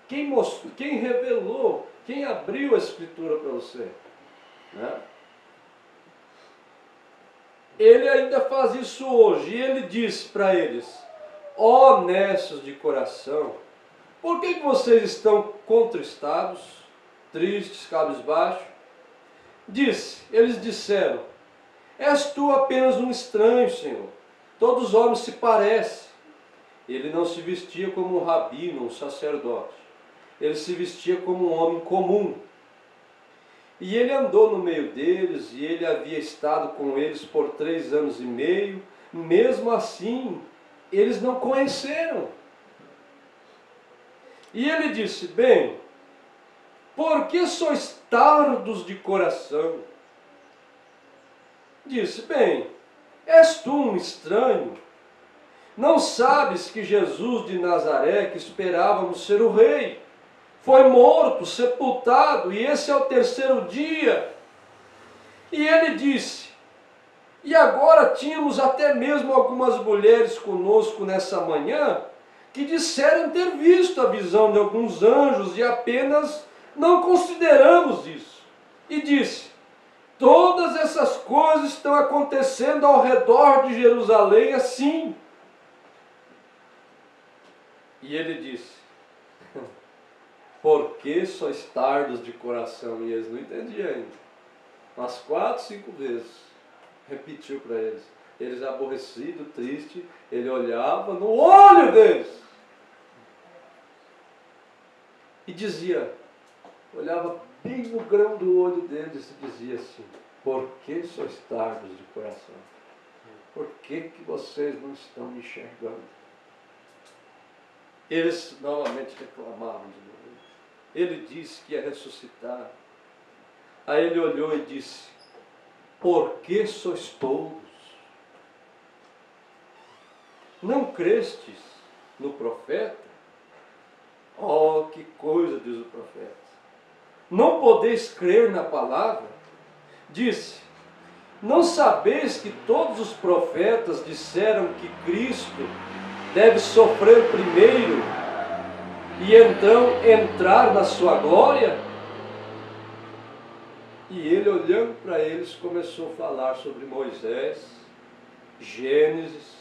Quem mostrou, quem revelou, quem abriu a Escritura para você? Né? Ele ainda faz isso hoje, e ele disse para eles, honestos de coração, por que vocês estão contristados, tristes, cabisbaixos? Eles disseram, és tu apenas um estranho, Senhor, todos os homens se parecem. Ele não se vestia como um rabino, um sacerdote, ele se vestia como um homem comum. E ele andou no meio deles, e ele havia estado com eles por 3 anos e meio, mesmo assim, eles não conheceram. E ele disse, bem, por que sois tardos de coração? Disse, bem, és tu um estranho? Não sabes que Jesus de Nazaré, que esperávamos ser o rei, foi morto, sepultado, e esse é o 3º dia. E ele disse, e agora tínhamos até mesmo algumas mulheres conosco nessa manhã, que disseram ter visto a visão de alguns anjos, e apenas não consideramos isso. E disse, todas essas coisas estão acontecendo ao redor de Jerusalém assim. E ele disse, por que sois tardos de coração? E eles não entendiam ainda. Umas 4, 5 vezes. Repetiu para eles. Eles aborrecidos, tristes, ele olhava no olho deles. E dizia, olhava bem no grão do olho deles e dizia assim, por que sois tardos de coração? Por que vocês não estão me enxergando? Eles novamente reclamavam de novo. Ele disse que ia ressuscitar. Aí ele olhou e disse, por que sois tolos? Não crestes no profeta? Oh, que coisa, diz o profeta. Não podeis crer na palavra? Disse, não sabeis que todos os profetas disseram que Cristo deve sofrer primeiro e então entrar na sua glória? E ele, olhando para eles, começou a falar sobre Moisés, Gênesis,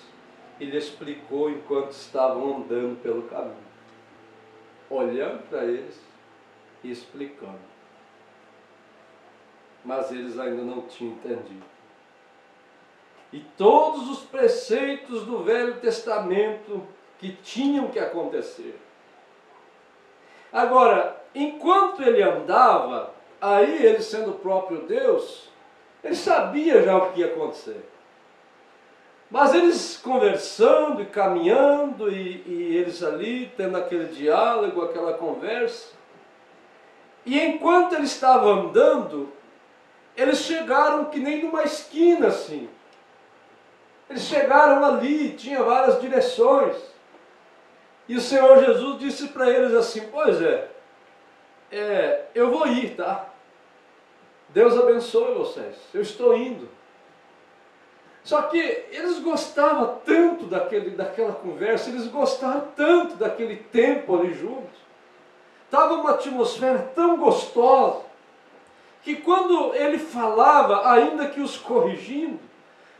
e lhe explicou enquanto estavam andando pelo caminho. Olhando para eles e explicando. Mas eles ainda não tinham entendido. E todos os preceitos do Velho Testamento que tinham que acontecer. Agora, enquanto ele andava, aí ele sendo o próprio Deus, ele sabia já o que ia acontecer. Mas eles conversando e caminhando, e eles ali tendo aquele diálogo, aquela conversa. E enquanto ele estava andando, eles chegaram que nem numa esquina assim. Eles chegaram ali, tinha várias direções. E o Senhor Jesus disse para eles assim: pois eu vou ir, tá? Deus abençoe vocês, eu estou indo. Só que eles gostavam tanto daquela conversa, eles gostavam tanto daquele tempo ali juntos. Estava uma atmosfera tão gostosa, que quando ele falava, ainda que os corrigindo,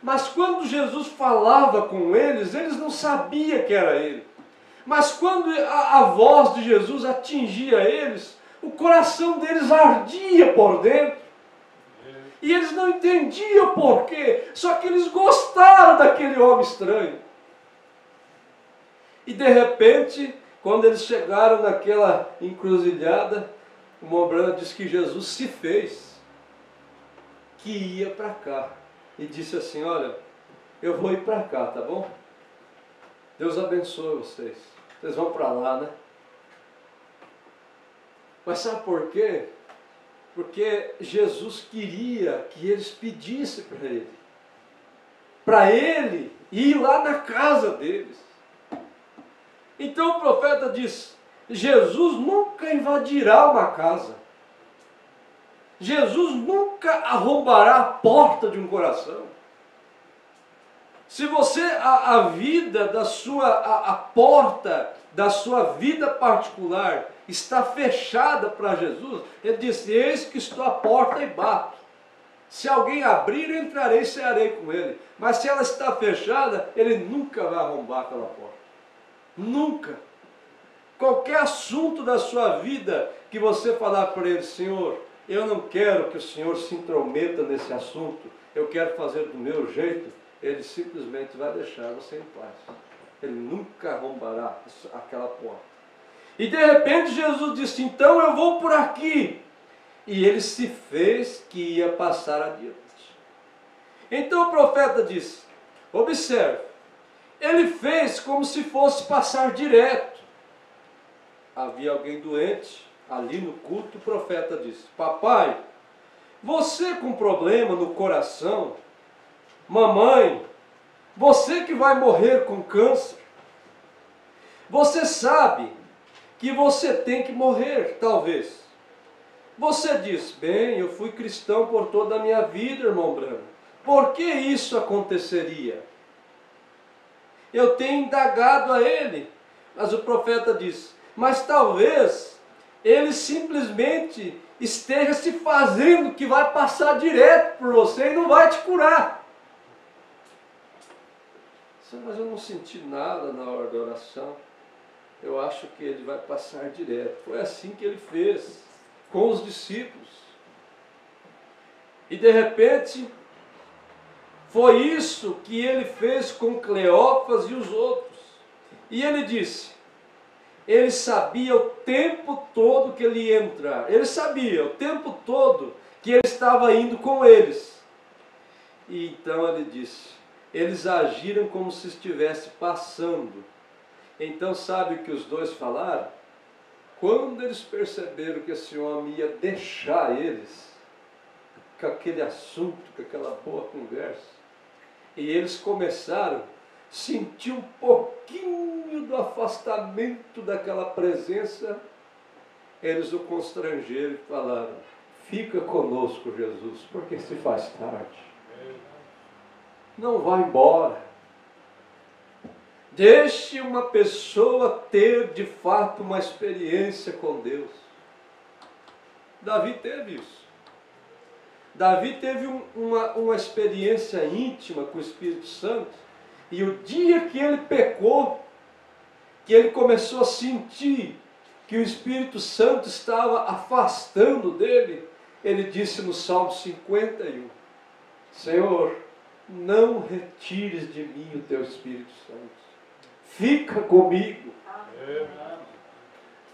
mas quando Jesus falava com eles, eles não sabiam que era ele. Mas quando a voz de Jesus atingia eles, o coração deles ardia por dentro. E eles não entendiam por quê, só que eles gostaram daquele homem estranho. E de repente, quando eles chegaram naquela encruzilhada, o Mombrana diz que Jesus se fez, que ia para cá. E disse assim: olha, eu vou ir para cá, tá bom? Deus abençoe vocês. Vocês vão para lá, né? Mas sabe por quê? Porque Jesus queria que eles pedissem para ele ir lá na casa deles. Então o profeta diz: Jesus nunca invadirá uma casa. Jesus nunca arrombará a porta de um coração. Se você, a vida da sua, a porta da sua vida particular está fechada para Jesus, ele disse: eis que estou à porta e bato. Se alguém abrir, eu entrarei e cearei com ele. Mas se ela está fechada, ele nunca vai arrombar aquela porta. Nunca. Qualquer assunto da sua vida que você falar para ele: Senhor, eu não quero que o Senhor se intrometa nesse assunto, eu quero fazer do meu jeito, ele simplesmente vai deixar você em paz. Ele nunca arrombará aquela porta. E de repente Jesus disse: então eu vou por aqui. E ele se fez que ia passar adiante. Então o profeta disse: observe, ele fez como se fosse passar direto. Havia alguém doente ali no culto. O profeta disse: papai, você com problema no coração, mamãe, você que vai morrer com câncer, você sabe que você tem que morrer, talvez. Você diz: bem, eu fui cristão por toda a minha vida, irmão Branco. Por que isso aconteceria? Eu tenho indagado a ele. Mas o profeta diz: mas talvez ele simplesmente esteja se fazendo que vai passar direto por você e não vai te curar. Mas eu não senti nada na hora da oração. Eu acho que ele vai passar direto. Foi assim que ele fez com os discípulos. E de repente, foi isso que ele fez com Cleófas e os outros. E ele disse: ele sabia o tempo todo que ele ia entrar. Ele sabia o tempo todo que ele estava indo com eles. E então ele disse: eles agiram como se estivesse passando. Então sabe o que os dois falaram? Quando eles perceberam que esse homem ia deixar eles, com aquele assunto, com aquela boa conversa, e eles começaram a sentir um pouquinho do afastamento daquela presença, eles o constrangeram e falaram: fica conosco, Jesus, porque se faz tarde. Não vá embora. Deixe uma pessoa ter de fato uma experiência com Deus. Davi teve isso. Davi teve uma experiência íntima com o Espírito Santo. E o dia que ele pecou, que ele começou a sentir que o Espírito Santo estava afastando dele, ele disse no Salmo 51, Senhor, não retires de mim o teu Espírito Santo. Fica comigo.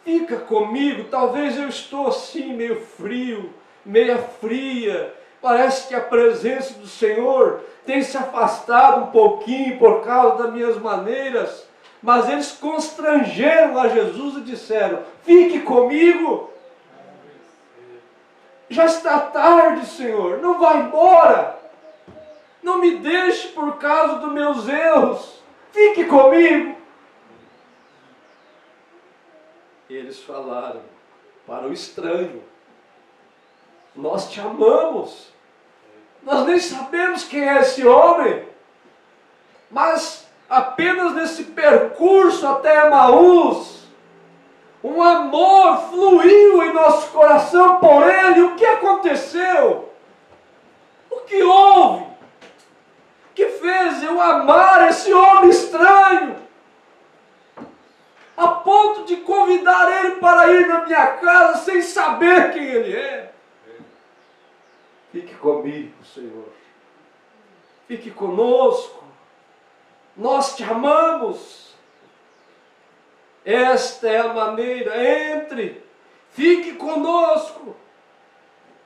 Fica comigo. Talvez eu estou assim, meio frio, meia fria. Parece que a presença do Senhor tem se afastado um pouquinho por causa das minhas maneiras. Mas eles constrangeram a Jesus e disseram: fique comigo. Já está tarde, Senhor. Não vá embora. Não me deixe por causa dos meus erros. Fique comigo. E eles falaram para o estranho: nós te amamos. Nós nem sabemos quem é esse homem. Mas apenas nesse percurso até Emaús, um amor fluiu em nosso coração por ele. O que aconteceu? O que houve? Que fez eu amar esse homem estranho, a ponto de convidar ele para ir na minha casa sem saber quem ele é? Fique comigo, Senhor. Fique conosco. Nós te amamos. Esta é a maneira. Entre. Fique conosco.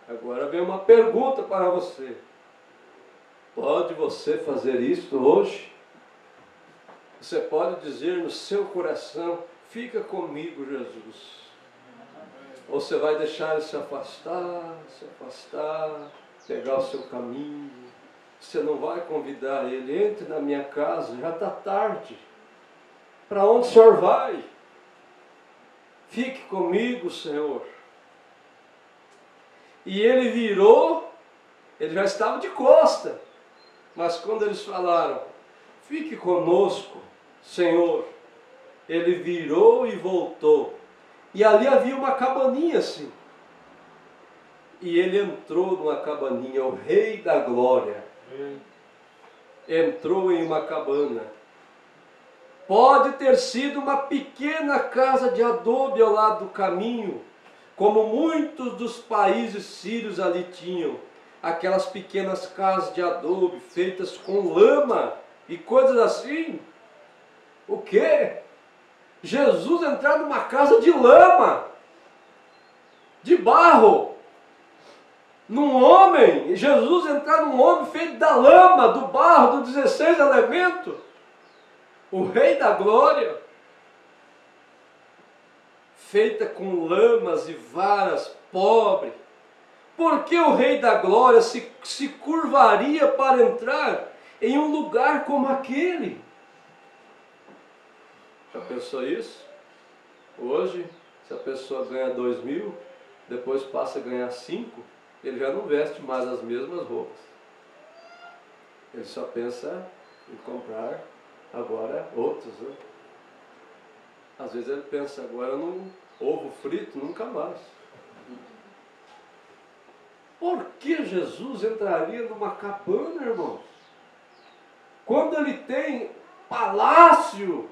Agora vem uma pergunta para você. Pode você fazer isso hoje? Você pode dizer no seu coração: fica comigo, Jesus. Ou você vai deixar ele se afastar, pegar o seu caminho. Você não vai convidar ele: entre na minha casa, já está tarde. Para onde o Senhor vai? Fique comigo, Senhor. E ele virou, ele já estava de costa. Mas quando eles falaram: fique conosco, Senhor, ele virou e voltou. E ali havia uma cabaninha assim. E ele entrou numa cabaninha, o Rei da Glória. Entrou em uma cabana. Pode ter sido uma pequena casa de adobe ao lado do caminho, como muitos dos países sírios ali tinham. Aquelas pequenas casas de adobe feitas com lama e coisas assim. O quê? Jesus entrar numa casa de lama, de barro, num homem. Jesus entrar num homem feito da lama, do barro, dos 16 elementos. O Rei da Glória, feita com lamas e varas, pobre. Por que o Rei da Glória se curvaria para entrar em um lugar como aquele? Já pensou isso? Hoje, se a pessoa ganha 2.000, depois passa a ganhar 5, ele já não veste mais as mesmas roupas. Ele só pensa em comprar agora outros, né? Às vezes ele pensa agora num ovo frito, nunca mais. Por que Jesus entraria numa cabana, irmãos? Quando ele tem palácio,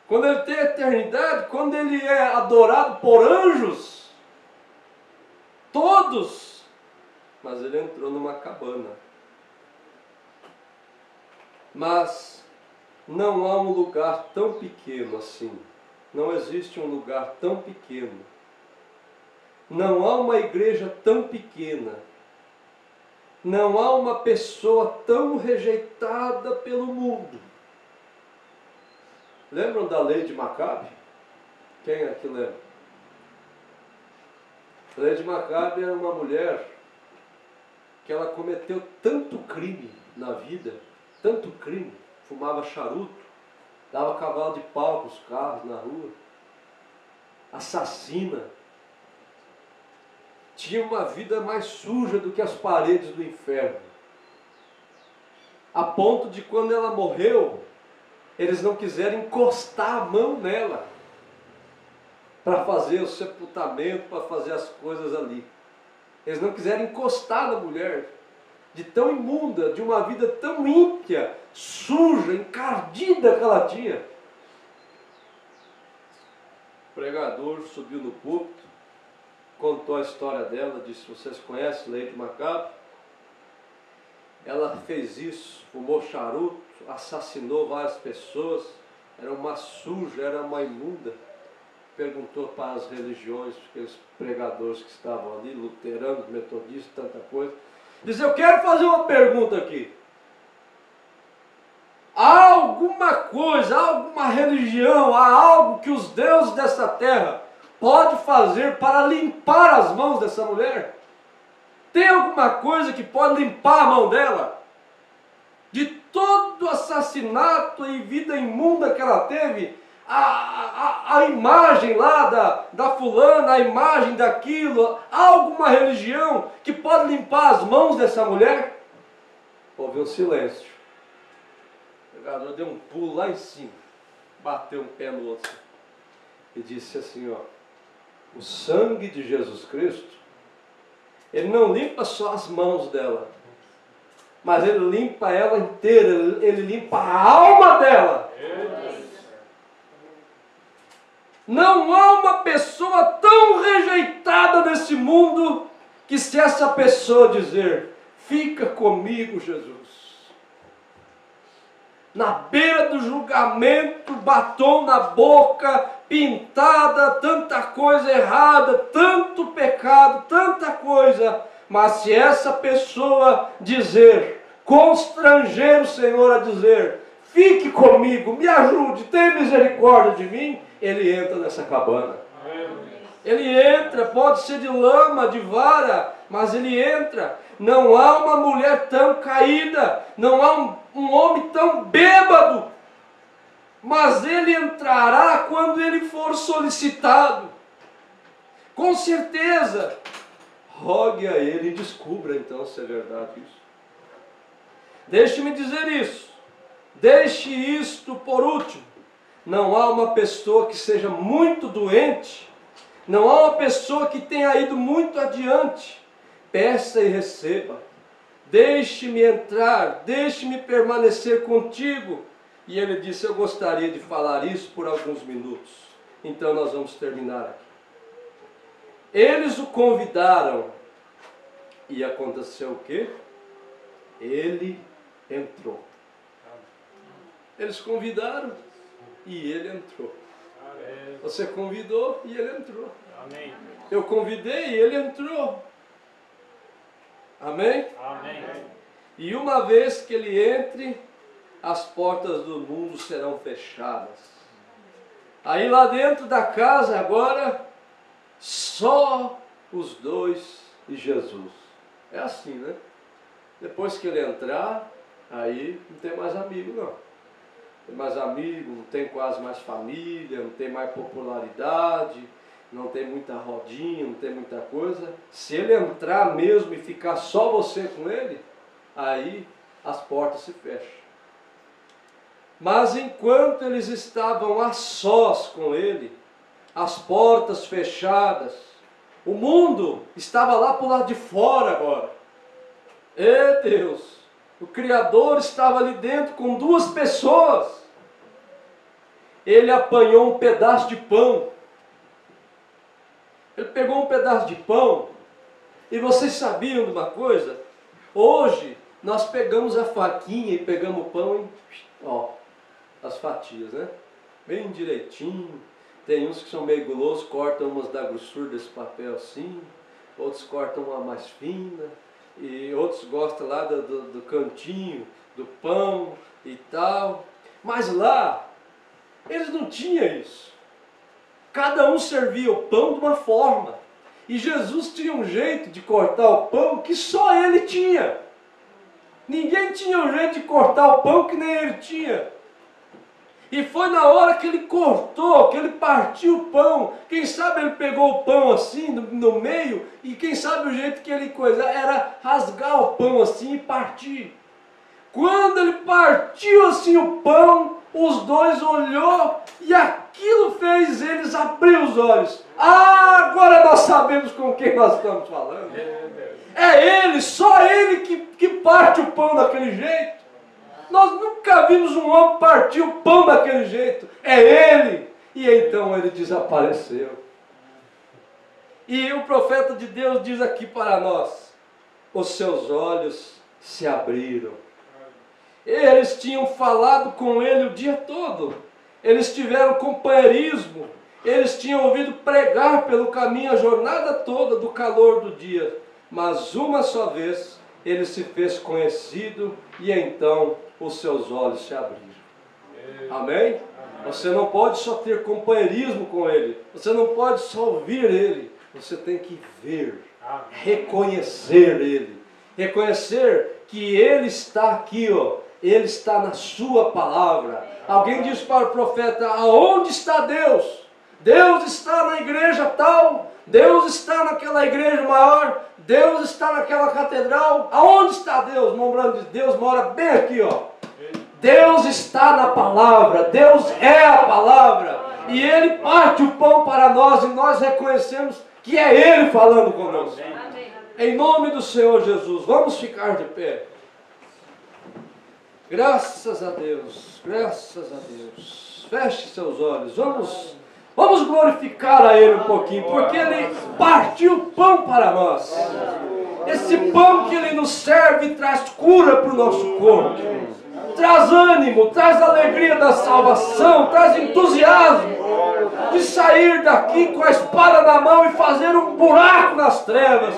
quando ele tem eternidade, quando ele é adorado por anjos, todos. Mas ele entrou numa cabana. Mas não há um lugar tão pequeno assim. Não existe um lugar tão pequeno. Não há uma igreja tão pequena. Não há uma pessoa tão rejeitada pelo mundo. Lembram da lei de Macabe? Quem aqui lembra? A lei de Macabe era uma mulher que ela cometeu tanto crime na vida, tanto crime, fumava charuto, dava cavalo de pau com os carros na rua, assassina, tinha uma vida mais suja do que as paredes do inferno, a ponto de quando ela morreu, eles não quiseram encostar a mão nela para fazer o sepultamento, para fazer as coisas ali. Eles não quiseram encostar na mulher, de tão imunda, de uma vida tão ímpia, suja, encardida que ela tinha. O pregador subiu no púlpito, contou a história dela, disse: vocês conhecem a lei de Macabe? Ela fez isso, fumou charuto, assassinou várias pessoas, era uma suja, era uma imunda. Perguntou para as religiões, aqueles pregadores que estavam ali, luteranos, metodistas, tanta coisa. Diz: eu quero fazer uma pergunta aqui. Há alguma coisa, há alguma religião, há algo que os deuses dessa terra podem fazer para limpar as mãos dessa mulher? Tem alguma coisa que pode limpar a mão dela? De todo assassinato e vida imunda que ela teve, a imagem lá da fulana, a imagem daquilo, há alguma religião que pode limpar as mãos dessa mulher? Houve um silêncio. O pregador deu um pulo lá em cima, bateu um pé no outro e disse assim, ó: o sangue de Jesus Cristo, ele não limpa só as mãos dela, mas ele limpa ela inteira, ele limpa a alma dela. Não há uma pessoa tão rejeitada nesse mundo que, se essa pessoa dizer: fica comigo, Jesus, na beira do julgamento, batom na boca, pintada, tanta coisa errada, tanto pecado, tanta coisa, mas se essa pessoa dizer, constranger o Senhor a dizer: fique comigo, me ajude, tenha misericórdia de mim, ele entra nessa cabana. Ele entra, pode ser de lama, de vara, mas ele entra. Não há uma mulher tão caída, não há um homem tão bêbado, mas ele entrará quando ele for solicitado. Com certeza. Rogue a ele e descubra então se é verdade isso. Deixe-me dizer isso. Deixe isto por último. Não há uma pessoa que seja muito doente, não há uma pessoa que tenha ido muito adiante. Peça e receba. Deixe-me entrar, deixe-me permanecer contigo. E ele disse: eu gostaria de falar isso por alguns minutos. Então nós vamos terminar aqui. Eles o convidaram. E aconteceu o quê? Ele entrou. Eles convidaram e ele entrou. Você convidou e ele entrou. Amém. Eu convidei e ele entrou. Amém? Amém. E uma vez que ele entre, as portas do mundo serão fechadas. Aí lá dentro da casa agora, só os dois e Jesus. É assim, né? Depois que ele entrar, aí não tem mais amigo não. Não tem mais amigo, não tem quase mais família, não tem mais popularidade, não tem muita rodinha, não tem muita coisa. Se ele entrar mesmo e ficar só você com ele, aí as portas se fecham. Mas enquanto eles estavam a sós com ele, as portas fechadas, o mundo estava lá para o lado de fora agora. Ê Deus! O Criador estava ali dentro com duas pessoas. Ele apanhou um pedaço de pão. Ele pegou um pedaço de pão. E vocês sabiam de uma coisa? Hoje nós pegamos a faquinha e pegamos o pão e as fatias, né? Bem direitinho. Tem uns que são meio gulosos, cortam umas da grossura desse papel assim. Outros cortam uma mais fina. E outros gostam lá do cantinho, do pão e tal. Mas lá, eles não tinham isso. Cada um servia o pão de uma forma. E Jesus tinha um jeito de cortar o pão que só ele tinha. Ninguém tinha um jeito de cortar o pão que nem ele tinha. E foi na hora que ele cortou, que ele partiu o pão. Quem sabe ele pegou o pão assim, no meio, e quem sabe o jeito que ele era rasgar o pão assim e partir. Quando ele partiu assim o pão, os dois olhou e aquilo fez eles abrir os olhos. Ah, agora nós sabemos com quem nós estamos falando. É ele, só ele que parte o pão daquele jeito. Nós nunca vimos um homem partir o pão daquele jeito. É ele. E então ele desapareceu. E o profeta de Deus diz aqui para nós: os seus olhos se abriram. Eles tinham falado com ele o dia todo. Eles tiveram companheirismo. Eles tinham ouvido pregar pelo caminho a jornada toda do calor do dia. Mas uma só vez ele se fez conhecido e então os seus olhos se abriram. Amém? Você não pode só ter companheirismo com ele. Você não pode só ouvir ele. Você tem que ver reconhecer Ele. Reconhecer que Ele está aqui, ó. Ele está na sua palavra. Alguém disse para o profeta: aonde está Deus? Deus está na igreja tal, Deus está naquela igreja maior, Deus está naquela catedral. Aonde está Deus? Lembrando, Deus mora bem aqui, ó. Deus está na palavra, Deus é a palavra. E Ele parte o pão para nós e nós reconhecemos que é Ele falando conosco. Em nome do Senhor Jesus, vamos ficar de pé. Graças a Deus, graças a Deus. Feche seus olhos, vamos glorificar a Ele um pouquinho, porque Ele partiu o pão para nós. Esse pão que Ele nos serve traz cura para o nosso corpo, traz ânimo, traz alegria da salvação, traz entusiasmo de sair daqui com a espada na mão e fazer um buraco nas trevas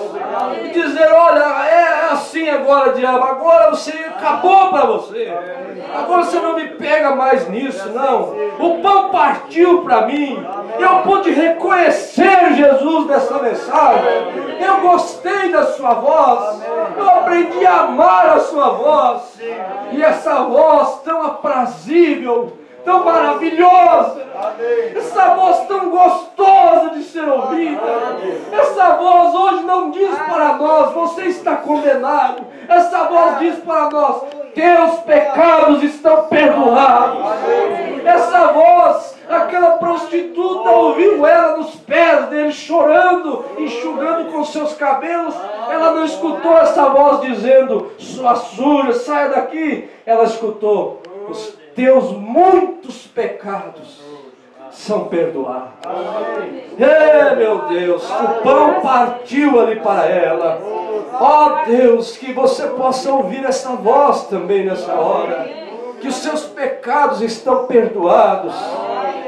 e dizer: olha, é assim agora, diabo, agora você acabou para você, agora você não me pega mais nisso, não. O pão partiu para mim, eu pude reconhecer Jesus nessa mensagem, eu gostei da sua voz, eu aprendi a amar a sua voz, e essa voz tão aprazível, tão maravilhosa, essa voz tão gostosa de ser ouvida, essa voz hoje não diz para nós: você está condenado. Essa voz diz para nós: teus pecados estão perdoados. Essa voz, aquela prostituta ouviu ela nos pés dele chorando, enxugando com seus cabelos. Ela não escutou essa voz dizendo: sua suja, saia daqui. Ela escutou: os teus muitos pecados são perdoados. Meu Deus, o pão partiu ali para ela. Ó Deus, que você possa ouvir essa voz também nessa hora, que os seus pecados estão perdoados,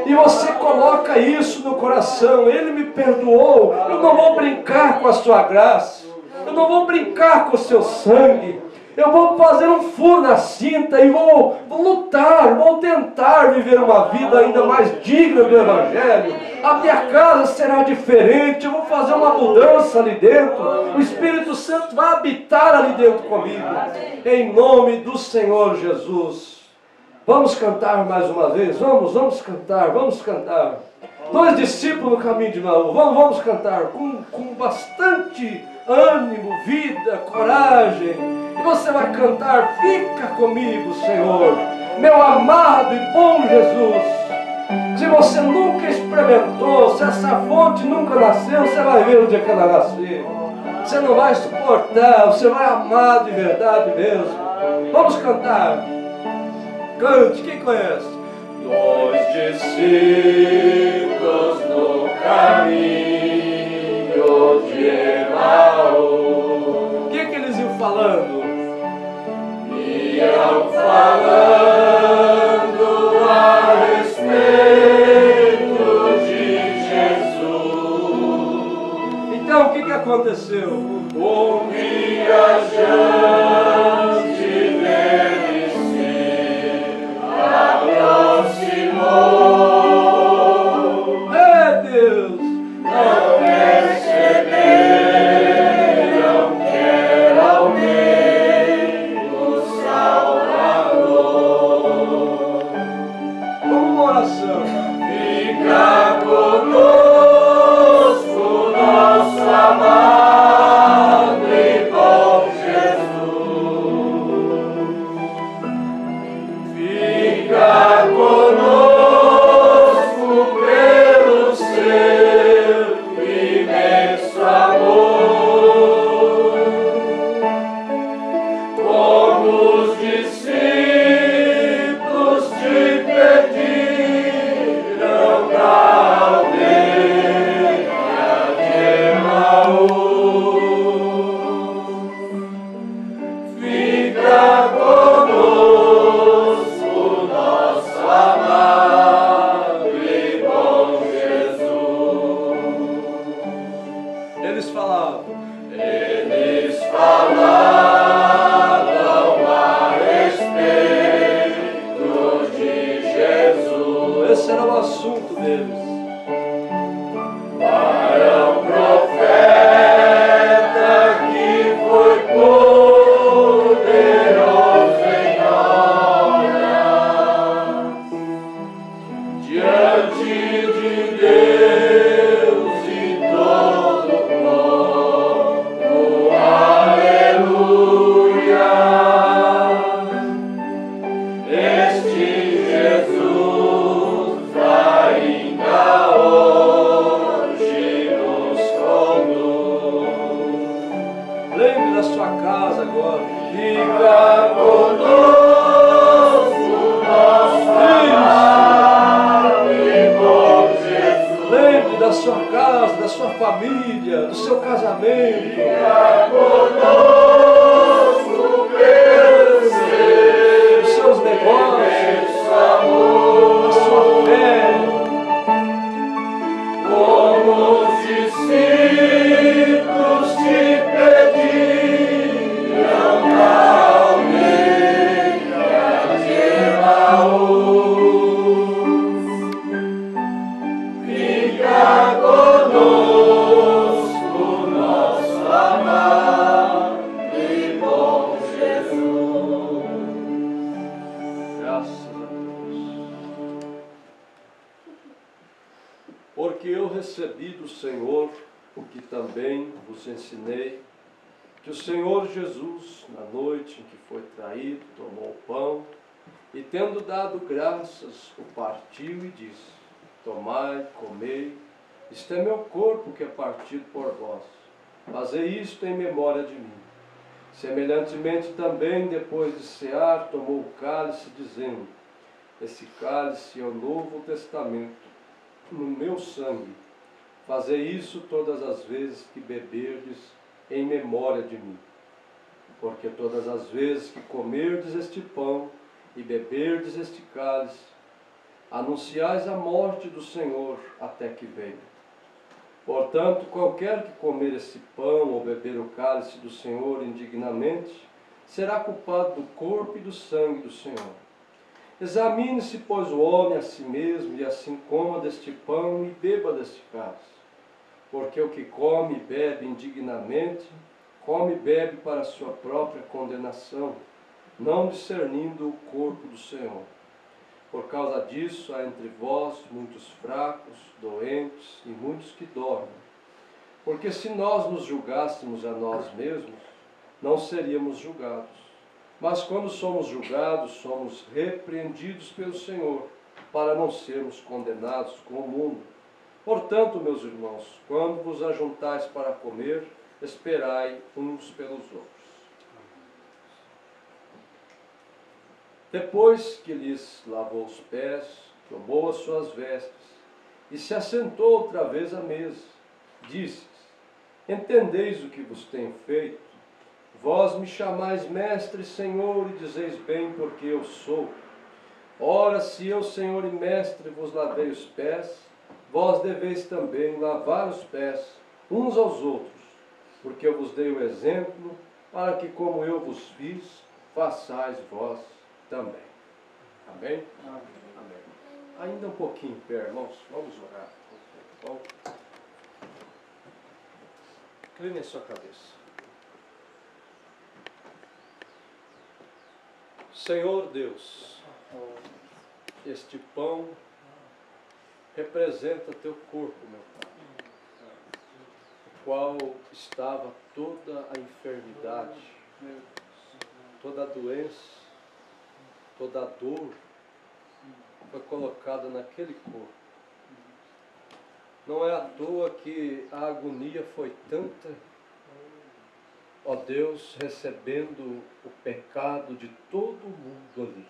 e você coloca isso no coração: Ele me perdoou, eu não vou brincar com a sua graça, eu não vou brincar com o seu sangue, eu vou fazer um furo na cinta e vou lutar, vou tentar viver uma vida ainda mais digna do Evangelho. A minha casa será diferente, eu vou fazer uma mudança ali dentro. O Espírito Santo vai habitar ali dentro comigo. Em nome do Senhor Jesus. Vamos cantar mais uma vez? Vamos cantar, vamos cantar. 2 discípulos no caminho de Maú. Vamos cantar com bastante ânimo, vida, coragem. E você vai cantar: fica comigo, Senhor, meu amado e bom Jesus. Se você nunca experimentou, se essa fonte nunca nasceu, você vai ver o dia que ela nascer. Você não vai suportar, você vai amar de verdade mesmo. Vamos cantar. Cante, quem conhece? 2 discípulos no caminho de Emaú. O que eles iam falando? Iam falando a respeito de Jesus. Então o que aconteceu? O viajante dele se aproximou. Deus! Não perceberam que era o meio Salvador. Como uma oração. Fica conosco, nosso amado e bom Jesus. agora. Fica conosco, nosso amado e bom Jesus. Lembre da sua casa, da sua família, do seu casamento. Fica conosco, pelo seu, Dos seus negócios, amor, da sua fé. como os discípulos te pediram na aldeia de Emaús. Fica conosco, nosso amado e bom Jesus. Graças a Deus. Porque eu recebi do Senhor o que também vos ensinei, que o Senhor Jesus, na noite em que foi traído, tomou o pão e, tendo dado graças, o partiu e disse: tomai, comei, isto é meu corpo que é partido por vós. Fazei isto em memória de mim. Semelhantemente também, depois de cear, tomou o cálice, dizendo: esse cálice é o novo testamento no meu sangue. Fazei isso todas as vezes que beberdes em memória de mim. Porque todas as vezes que comerdes este pão e beberdes este cálice, anunciais a morte do Senhor até que venha. Portanto, qualquer que comer este pão ou beber o cálice do Senhor indignamente, será culpado do corpo e do sangue do Senhor. Examine-se, pois, o homem a si mesmo, e assim coma deste pão e beba deste cálice. Porque o que come e bebe indignamente, come e bebe para a sua própria condenação, não discernindo o corpo do Senhor. Por causa disso, há entre vós muitos fracos, doentes e muitos que dormem. Porque se nós nos julgássemos a nós mesmos, não seríamos julgados. Mas quando somos julgados, somos repreendidos pelo Senhor, para não sermos condenados com o mundo. Portanto, meus irmãos, quando vos ajuntais para comer, esperai uns pelos outros. Depois que lhes lavou os pés, tomou as suas vestes e se assentou outra vez à mesa, disse: entendeis o que vos tenho feito? Vós me chamais mestre e Senhor, e dizeis bem, porque eu sou. Ora, se eu, Senhor e mestre, vos lavei os pés, vós deveis também lavar os pés uns aos outros, porque eu vos dei o exemplo, para que, como eu vos fiz, façais vós também. Amém? Amém. Ainda um pouquinho, irmãos, vamos orar. Bom? Incline a sua cabeça. Senhor Deus, este pão representa teu corpo, meu Pai, o qual estava toda a enfermidade, toda a doença, toda a dor, foi colocada naquele corpo. Não é à toa que a agonia foi tanta, ó Deus, recebendo o pecado de todo mundo ali,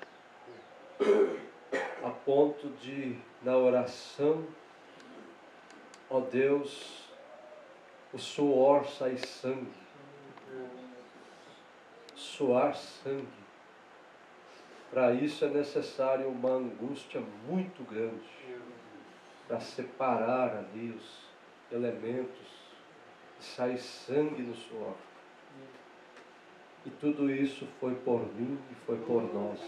a ponto de, na oração, ó Deus, o suor sair sangue, suar sangue. Para isso é necessário uma angústia muito grande, para separar ali os elementos, e sair sangue no suor. E tudo isso foi por mim e foi por nós.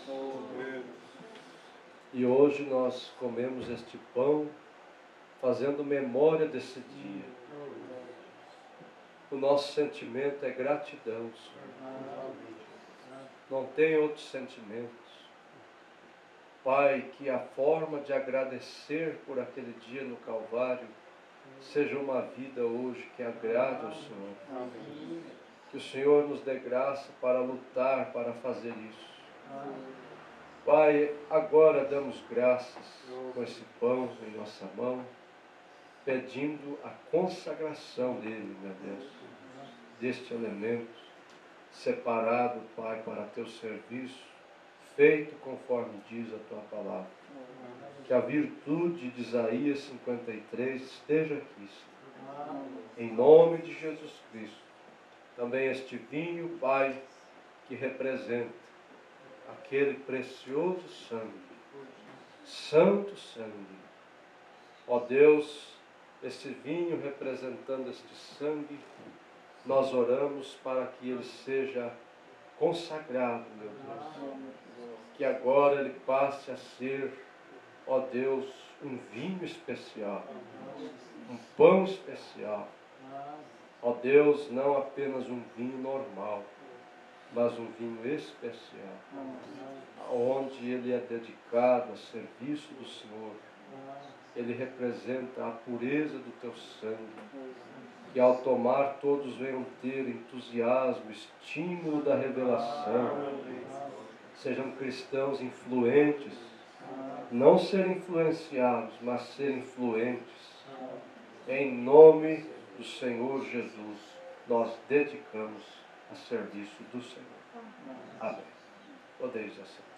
E hoje nós comemos este pão, fazendo memória desse dia. O nosso sentimento é gratidão, Senhor. Não tem outros sentimentos. Pai, que a forma de agradecer por aquele dia no Calvário seja uma vida hoje que agrade ao Senhor. Que o Senhor nos dê graça para lutar, para fazer isso. Pai, agora damos graças com esse pão em nossa mão, pedindo a consagração dele, meu Deus, deste elemento, separado, Pai, para teu serviço, feito conforme diz a tua palavra. Que a virtude de Isaías 53 esteja aqui, Senhor. Em nome de Jesus Cristo. Também este vinho, Pai, que representa aquele precioso sangue, santo sangue. Ó Deus, este vinho representando este sangue, nós oramos para que ele seja consagrado, meu Deus. Que agora ele passe a ser, ó Deus, um vinho especial, um pão especial. Ó Deus, não apenas um vinho normal, mas um vinho especial, onde ele é dedicado a serviço do Senhor. Ele representa a pureza do teu sangue, que ao tomar todos venham ter entusiasmo, estímulo da revelação, sejam cristãos influentes, não serem influenciados, mas serem influentes. Em nome do Senhor Jesus, nós dedicamos a serviço do Senhor. Amém. Podeis aceitar.